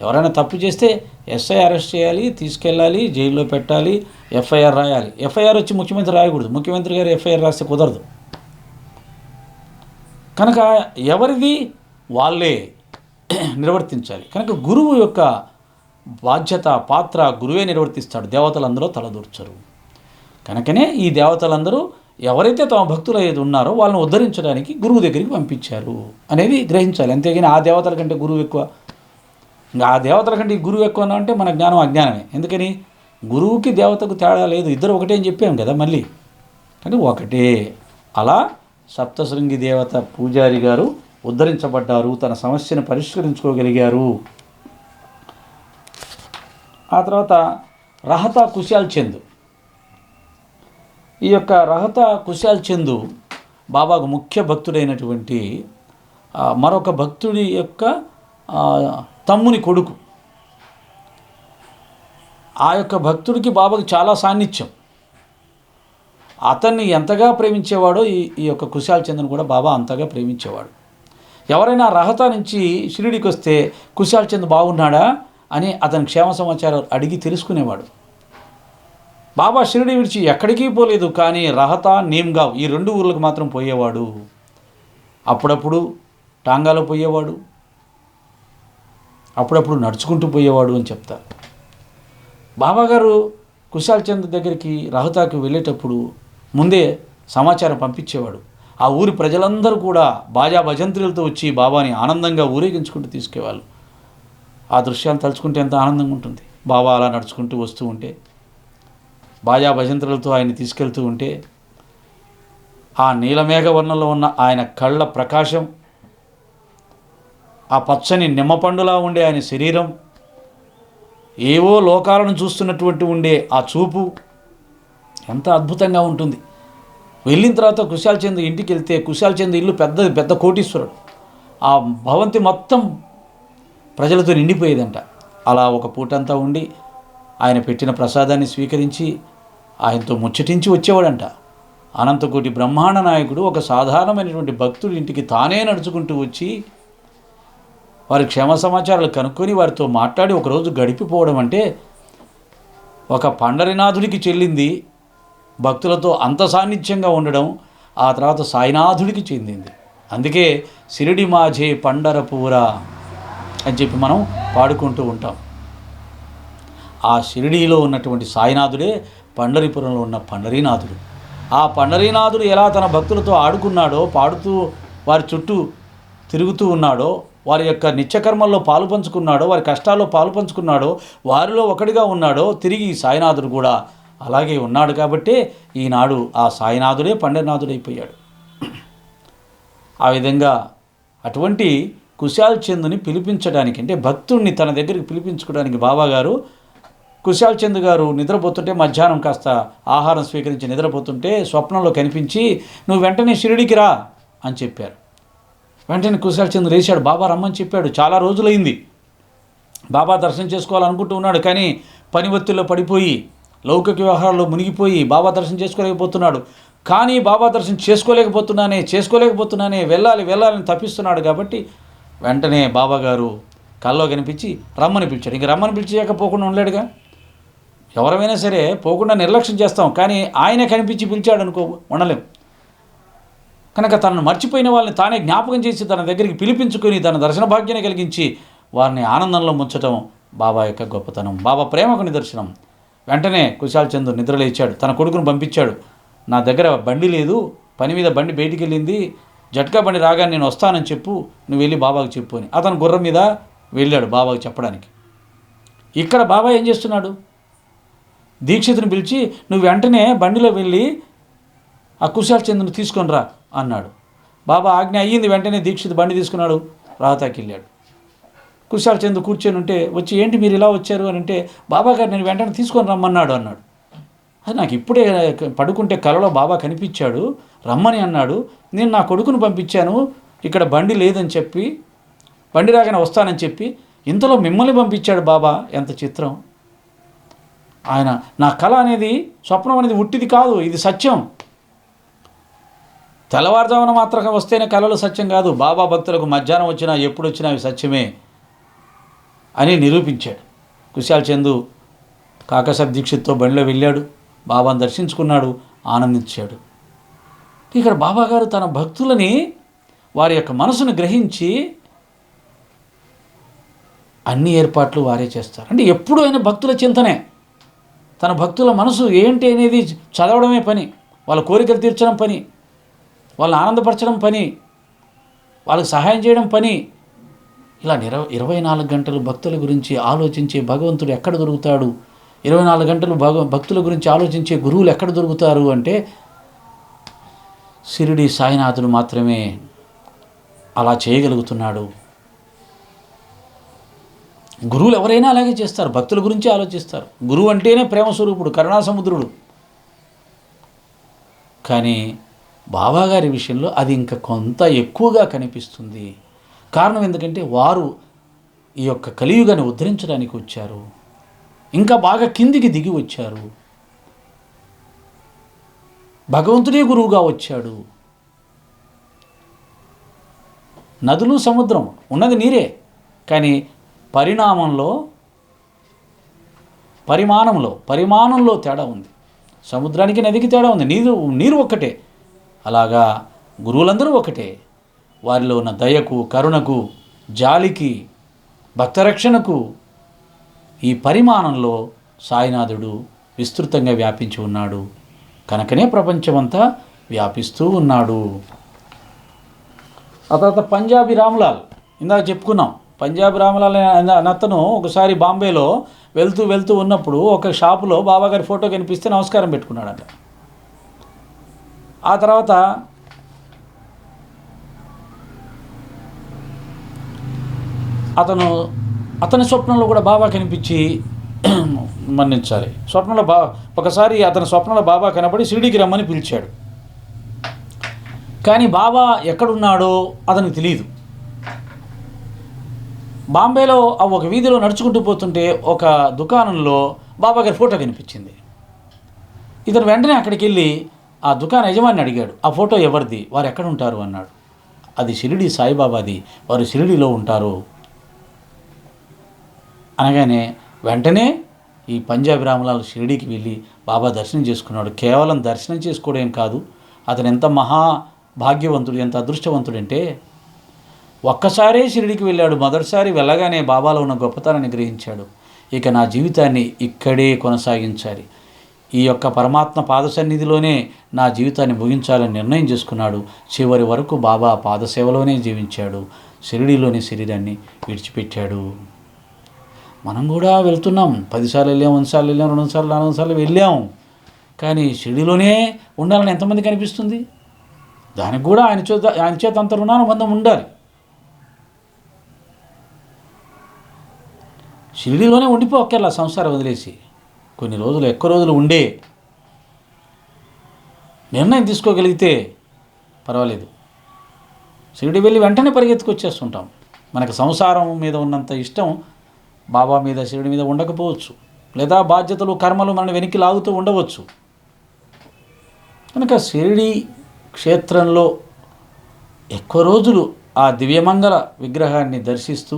Speaker 3: ఎవరైనా తప్పు చేస్తే ఎస్ఐ అరెస్ట్ చేయాలి, తీసుకెళ్ళాలి, జైల్లో పెట్టాలి, ఎఫ్ఐఆర్ రాయాలి. ఎఫ్ఐఆర్ వచ్చి ముఖ్యమంత్రి రాయకూడదు. ముఖ్యమంత్రి గారు ఎఫ్ఐఆర్ రాస్తే కుదరదు. కనుక ఎవరిది వాళ్ళే నిర్వర్తించాలి. కనుక గురువు యొక్క బాధ్యత, పాత్ర గురువే నిర్వర్తిస్తాడు. దేవతలందరూ తలదూర్చరు. కనుకనే ఈ దేవతలందరూ ఎవరైతే తమ భక్తులు ఏది ఉన్నారో వాళ్ళని ఉద్ధరించడానికి గురువు దగ్గరికి పంపించారు అనేది గ్రహించాలి. అంతేగాని ఆ దేవతల కంటే గురువు ఎక్కువ, ఇంకా ఆ దేవతల కంటే గురువు ఎక్కువ అంటే మన జ్ఞానం అజ్ఞానమే. ఎందుకని గురువుకి దేవతకు తేడా లేదు, ఇద్దరు ఒకటే అని చెప్పాం కదా మళ్ళీ. కానీ ఒకటే. అలా సప్తశృంగి దేవత పూజారి గారు ఉద్ధరించబడ్డారు, తన సమస్యను పరిష్కరించుకోగలిగారు. ఆ తర్వాత రహతా కుశాల్ చంద్. ఈ యొక్క రహతా కుశాల్ చంద్ బాబాకు ముఖ్య భక్తుడైనటువంటి మరొక భక్తుడి యొక్క తమ్ముని కొడుకు. ఆ యొక్క భక్తుడికి బాబాకు చాలా సాన్నిధ్యం. అతన్ని ఎంతగా ప్రేమించేవాడో ఈ యొక్క కుశాల్ చంద్ను కూడా బాబా అంతగా ప్రేమించేవాడు. ఎవరైనా రహతా నుంచి షిరిడీకి వస్తే కుశాల్ చంద్ బాగున్నాడా అని అతని క్షేమ సమాచారం అడిగి తెలుసుకునేవాడు. బాబా షిరిడీ విడిచి ఎక్కడికి పోలేదు, కానీ రహతా, నీమ్గావ్ ఈ 2 ఊర్లకు మాత్రం పోయేవాడు. అప్పుడప్పుడు టాంగాలో పోయేవాడు, అప్పుడప్పుడు నడుచుకుంటూ పోయేవాడు అని చెప్తారు. బాబాగారు కుశాల్ చంద్ దగ్గరికి రహతాకి వెళ్ళేటప్పుడు ముందే సమాచారం పంపించేవాడు. ఆ ఊరి ప్రజలందరూ కూడా బాజా భజంత్రులతో వచ్చి బాబాని ఆనందంగా ఊరేగించుకుంటూ తీసుకెళ్ళేవాళ్ళు. ఆ దృశ్యాన్ని తలుచుకుంటే ఎంత ఆనందంగా ఉంటుంది. బాబా అలా నడుచుకుంటూ వస్తూ ఉంటే, బాజా భజంత్రులతో ఆయన తీసుకెళ్తూ ఉంటే, ఆ నీలమేఘ వర్ణంలో ఉన్న ఆయన కళ్ళ ప్రకాశం, ఆ పచ్చని నిమ్మపండులా ఉండే ఆయన శరీరం, ఏవో లోకాలను చూస్తున్నటువంటి ఉండే ఆ చూపు ఎంత అద్భుతంగా ఉంటుంది. వెళ్ళిన తర్వాత కుశాల్ చంద్ ఇంటికి వెళ్తే, కుశాల్ చంద్ ఇల్లు పెద్ద కోటీశ్వరుడు. ఆ భవంతి మొత్తం ప్రజలతో నిండిపోయేదంట. అలా ఒక పూటంతా ఉండి ఆయన పెట్టిన ప్రసాదాన్ని స్వీకరించి ఆయనతో ముచ్చటించి వచ్చేవాడంట. అనంతకోటి బ్రహ్మాండ నాయకుడు ఒక సాధారణమైనటువంటి భక్తుడి ఇంటికి తానే నడుచుకుంటూ వచ్చి వారి క్షేమ సమాచారాలు కనుక్కొని వారితో మాట్లాడి ఒకరోజు గడిపిపోవడం అంటే ఒక పండరినాథుడికి చెల్లింది. భక్తులతో అంత సాన్నిధ్యంగా ఉండడం ఆ తర్వాత సాయినాథుడికి చెందింది. అందుకే సిరిడి మాఝే పండరపూరా అని చెప్పి మనం పాడుకుంటూ ఉంటాం. ఆ షిరిడీలో ఉన్నటువంటి సాయినాథుడే పండరిపురంలో ఉన్న పండరీనాథుడు. ఆ పండరీనాథుడు ఎలా తన భక్తులతో ఆడుకున్నాడో, పాడుతూ వారి చుట్టూ తిరుగుతూ ఉన్నాడో, వారి యొక్క నిత్యకర్మల్లో పాలు పంచుకున్నాడో, వారి కష్టాల్లో పాలు పంచుకున్నాడో, వారిలో ఒకటిగా ఉన్నాడో, తిరిగి సాయినాథుడు కూడా అలాగే ఉన్నాడు. కాబట్టే ఈనాడు ఆ సాయినాథుడే పండరీనాథుడైపోయాడు. ఆ విధంగా అటువంటి కుశాల్ చంద్ని పిలిపించడానికి, అంటే భక్తుడిని తన దగ్గరికి పిలిపించుకోవడానికి బాబాగారు కుశాల్ చంద్ గారు నిద్రపోతుంటే, మధ్యాహ్నం కాస్త ఆహారం స్వీకరించి నిద్రపోతుంటే స్వప్నంలో కనిపించి, నువ్వు వెంటనే షిరిడీకి రా అని చెప్పారు. వెంటనే కుశాల్ చంద్ లేచాడు. బాబా రమ్మని చెప్పాడు. చాలా రోజులైంది బాబా దర్శనం చేసుకోవాలనుకుంటూ ఉన్నాడు, కానీ పని ఒత్తిడిలో పడిపోయి లౌకిక వ్యవహారాల్లో మునిగిపోయి బాబా దర్శనం చేసుకోలేకపోతున్నాడు. కానీ బాబా దర్శనం చేసుకోలేకపోతున్నానే వెళ్ళాలని తప్పిస్తున్నాడు. కాబట్టి వెంటనే బాబా గారు కల్లో కనిపించి రమ్మని పిలిచాడు. ఇంక రమ్మని పిలిచాక పోకుండా ఉండలేడుగా. ఎవరైనా సరే పోకుండా నిర్లక్ష్యం చేస్తాం, కానీ ఆయన కనిపించి పిలిచాడు అనుకో ఉండలేం. కనుక తనను మర్చిపోయిన వాళ్ళని తానే జ్ఞాపకం చేసి తన దగ్గరికి పిలిపించుకొని తన దర్శన భాగ్యాన్ని కలిగించి వారిని ఆనందంలో ముంచటం బాబా యొక్క గొప్పతనం, బాబా ప్రేమకు నిదర్శనం. వెంటనే కుశాల్ చంద్ నిద్రలేచాడు. తన కొడుకును పంపించాడు. నా దగ్గర బండి లేదు, పని మీద బండి బయటికి వెళ్ళింది, జట్కా బండి రాగానే నేను వస్తానని చెప్పు, నువ్వు వెళ్ళి బాబాకు చెప్పు అని అతను గుర్రం మీద వెళ్ళాడు బాబాకు చెప్పడానికి. ఇక్కడ బాబా ఏం చేస్తున్నాడు, దీక్షితుని పిలిచి నువ్వు వెంటనే బండిలో వెళ్ళి ఆ కుశాల్ చంద్రుని తీసుకొని రా అన్నాడు. బాబా ఆజ్ఞ అయ్యింది. వెంటనే దీక్షిత్ బండి తీసుకున్నాడు, రాహతాకి వెళ్ళాడు. కుశాల్ చంద్రు కూర్చొని ఉంటే వచ్చి ఏంటి మీరు ఇలా వచ్చారు అని అంటే, బాబా గారు నేను వెంటనే తీసుకొని రమ్మన్నాడు అన్నాడు. అది నాకు ఇప్పుడే పడుకుంటే కలలో బాబా కనిపించాడు, రమ్మని అన్నాడు. నేను నా కొడుకును పంపించాను, ఇక్కడ బండి లేదని చెప్పి, బండి రాగానే వస్తానని చెప్పి, ఇంతలో మిమ్మల్ని పంపించాడు బాబా. ఎంత చిత్రం. ఆయన నా కళ అనేది, స్వప్నం అనేది ఉట్టిది కాదు, ఇది సత్యం. తెల్లవారుజామున మాత్రం వస్తేనే కళలు సత్యం కాదు. బాబా భక్తులకు మధ్యాహ్నం వచ్చినా ఎప్పుడు వచ్చినా అవి సత్యమే అని నిరూపించాడు. కుశాల్ చందు కాకసాబ్ దీక్షిత్తో బండిలో వెళ్ళాడు, బాబాను దర్శించుకున్నాడు, ఆనందించాడు. ఇక్కడ బాబాగారు తన భక్తులని, వారి యొక్క మనసును గ్రహించి అన్ని ఏర్పాట్లు వారే చేస్తారు. అంటే ఎప్పుడూ ఆయన భక్తుల చింతనే, తన భక్తుల మనసు ఏంటి అనేది చదవడమే పని, వాళ్ళ కోరికలు తీర్చడం పని, వాళ్ళని ఆనందపరచడం పని, వాళ్ళకి సహాయం చేయడం పని. ఇలా 24 గంటలు భక్తుల గురించి ఆలోచించే భగవంతుడు ఎక్కడ దొరుకుతాడు, 24 గంటలు భక్తుల గురించి ఆలోచించే గురువులు ఎక్కడ దొరుకుతారు అంటే షిరిడి సాయినాథుడు మాత్రమే అలా చేయగలుగుతున్నాడు. గురువులు ఎవరైనా అలాగే చేస్తారు, భక్తుల గురించి ఆలోచిస్తారు. గురువు అంటేనే ప్రేమ స్వరూపుడు, కరుణాసముద్రుడు. కానీ బాబాగారి విషయంలో అది ఇంకా కొంత ఎక్కువగా కనిపిస్తుంది. కారణం ఎందుకంటే వారు ఈ యొక్క కలియుగాన్ని ఉద్ధరించడానికి వచ్చారు, ఇంకా బాగా కిందికి దిగి వచ్చారు. భగవంతుడే గురువుగా వచ్చాడు. నదులు సముద్రం ఉన్నది నీరే, కానీ పరిమాణంలో తేడా ఉంది. సముద్రానికి నదికి తేడా ఉంది, నీరు ఒక్కటే. అలాగా గురువులందరూ ఒకటే. వారిలో ఉన్న దయకు, కరుణకు, జాలికి, భక్తరక్షణకు ఈ పరిమాణంలో సాయినాథుడు విస్తృతంగా వ్యాపించి ఉన్నాడు. కనుకనే ప్రపంచమంతా వ్యాపిస్తూ ఉన్నాడు. ఆ తర్వాత పంజాబీ రామ్లాల్, ఇందాక చెప్పుకున్నాం. పంజాబీ రామ్లాల్ అతను ఒకసారి బాంబేలో వెళ్తూ ఉన్నప్పుడు ఒక షాపులో బాబాగారి ఫోటో కనిపిస్తే నమస్కారం పెట్టుకున్నాడట. ఆ తర్వాత అతని స్వప్నంలో కూడా బాబా కనిపించి, మన్నించాలి, స్వప్నంలో ఒకసారి అతని స్వప్నంలో బాబా కనబడి షిరిడీకి రమ్మని పిలిచాడు. కానీ బాబా ఎక్కడున్నాడో అతనికి తెలియదు. బాంబేలో ఒక వీధిలో నడుచుకుంటూ పోతుంటే ఒక దుకాణంలో బాబాగారి ఫోటో కనిపించింది. ఇతను వెంటనే అక్కడికి వెళ్ళి ఆ దుకాణ యజమాని అడిగాడు, ఆ ఫోటో ఎవరిది, వారు ఎక్కడ ఉంటారు అన్నాడు. అది షిరిడి సాయిబాబాది, వారు షిరిడిలో ఉంటారు అనగానే వెంటనే ఈ పంజాబీ రామ్లాల్ షిరిడీకి వెళ్ళి బాబా దర్శనం చేసుకున్నాడు. కేవలం దర్శనం చేసుకోవడం కాదు, అతను ఎంత మహాభాగ్యవంతుడు, ఎంత అదృష్టవంతుడంటే ఒక్కసారే షిరిడీకి వెళ్ళాడు. మొదటిసారి వెళ్ళగానే బాబాలో ఉన్న గొప్పతనాన్ని గ్రహించాడు. ఇక నా జీవితాన్ని ఇక్కడే కొనసాగించాలి, ఈ యొక్క పరమాత్మ పాద సన్నిధిలోనే నా జీవితాన్ని ముగించాలని నిర్ణయం చేసుకున్నాడు. చివరి వరకు బాబా పాదసేవలోనే జీవించాడు. షిరిడీలోని శరీరాన్ని విడిచిపెట్టాడు. మనం కూడా వెళ్తున్నాం, 10 సార్లు వెళ్ళాం, 1 సార్లు వెళ్ళాం, 2 సార్లు 4 సార్లు వెళ్ళాం. కానీ షిరిడీలోనే ఉండాలని ఎంతమందికి అనిపిస్తుంది? దానికి కూడా ఆయన చేత అంత రుణానుబంధం ఉండాలి. షిరిడీలోనే ఉండిపోక్కర్లా సంసారం వదిలేసి, కొన్ని రోజులు ఎక్కువ రోజులు ఉండే నిర్ణయం తీసుకోగలిగితే పర్వాలేదు. షిరిడి వెళ్ళి వెంటనే పరిగెత్తుకొచ్చేస్తుంటాం. మనకు సంసారం మీద ఉన్నంత ఇష్టం బాబా మీద, షిరిడి మీద ఉండకపోవచ్చు, లేదా బాధ్యతలు, కర్మలు మన వెనక్కి లాగుతూ ఉండవచ్చు. కనుక షిరిడి క్షేత్రంలో ఎక్కువ రోజులు ఆ దివ్యమంగళ విగ్రహాన్ని దర్శిస్తూ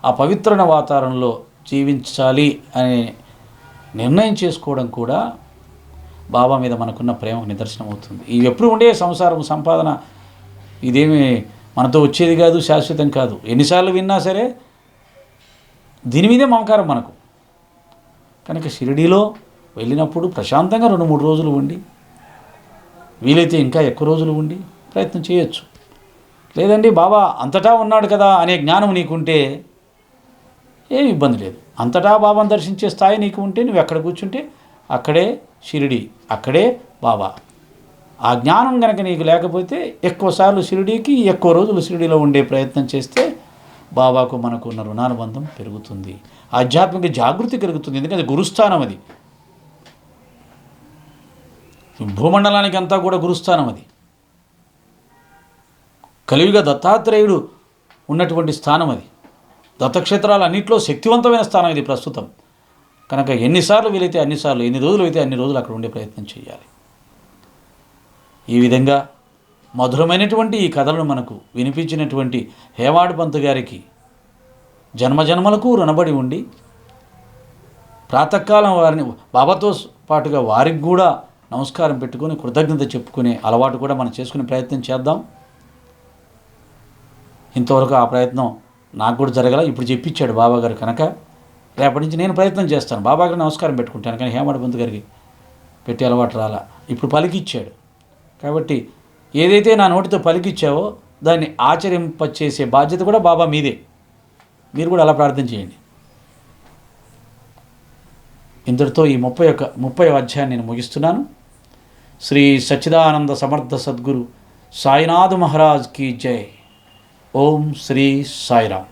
Speaker 3: ఆ పవిత్రమైన వాతావరణంలో జీవించాలి అనే నిర్ణయం చేసుకోవడం కూడా బాబా మీద మనకున్న ప్రేమకు నిదర్శనం అవుతుంది. ఇవి ఎప్పుడు ఉండే సంసారం, సంపాదన ఇదేమి మనతో వచ్చేది కాదు, శాశ్వతం కాదు. ఎన్నిసార్లు విన్నా సరే దీని మీదే మమకారం మనకు. కనుక షిరిడీలో వెళ్ళినప్పుడు ప్రశాంతంగా 2-3 రోజులు ఉండి వీలైతే ఇంకా ఎక్కువ రోజులు ఉండి ప్రయత్నం చేయొచ్చు. లేదండి బాబా అంతటా ఉన్నాడు కదా అనే జ్ఞానం నీకుంటే ఏమి ఇబ్బంది లేదు. అంతటా బాబాను దర్శించే స్థాయి నీకు ఉంటే నువ్వు ఎక్కడ కూర్చుంటే అక్కడే షిరిడి, అక్కడే బాబా. ఆ జ్ఞానం కనుక నీకు లేకపోతే ఎక్కువసార్లు షిరిడీకి, ఎక్కువ రోజులు షిరిడీలో ఉండే ప్రయత్నం చేస్తే బాబాకు మనకు ఉన్న రుణానుబంధం పెరుగుతుంది, ఆధ్యాత్మిక జాగృతి కలుగుతుంది. ఎందుకంటే గురుస్థానం అది, భూమండలానికి అంతా కూడా గురుస్థానం అది. కలియుగ దత్తాత్రేయుడు ఉన్నటువంటి స్థానం అది. దత్తక్షేత్రాలు అన్నింటిలో శక్తివంతమైన స్థానం ఇది ప్రస్తుతం. కనుక ఎన్నిసార్లు వీలైతే అన్నిసార్లు, ఎన్ని రోజులు అయితే అన్ని రోజులు అక్కడ ఉండే ప్రయత్నం చేయాలి. ఈ విధంగా మధురమైనటువంటి ఈ కథలను మనకు వినిపించినటువంటి హేమాడ్ పంత్ గారికి జన్మజన్మలకు రుణపడి ఉండి, ప్రాతకాలం వారిని బాబాతో పాటుగా వారికి కూడా నమస్కారం పెట్టుకొని కృతజ్ఞత చెప్పుకునే అలవాటు కూడా మనం చేసుకునే ప్రయత్నం చేద్దాం. ఇంతవరకు ఆ ప్రయత్నం నాకు కూడా జరగల, ఇప్పుడు చెప్పించాడు బాబా గారు. కనుక రేపటి నుంచి నేను ప్రయత్నం చేస్తాను, బాబా గారికి నమస్కారం పెట్టుకుంటాను. కానీ హేమాడ్ పంత్ గారికి పెట్టే అలవాటు రాలా, ఇప్పుడు పలికిచ్చాడు. కాబట్టి ఏదైతే నా నోటితో పలికిచ్చావో దాన్ని ఆచరింపచేసే బాధ్యత కూడా బాబా మీదే. మీరు కూడా అలా ప్రార్థన చేయండి. ఇంతటితో ఈ 30వ అధ్యాయాన్ని నేను ముగిస్తున్నాను. శ్రీ సచ్చిదానంద సమర్థ సద్గురు సాయినాథ్ మహారాజ్ కీ జై. ఓం శ్రీ సాయిరామ్.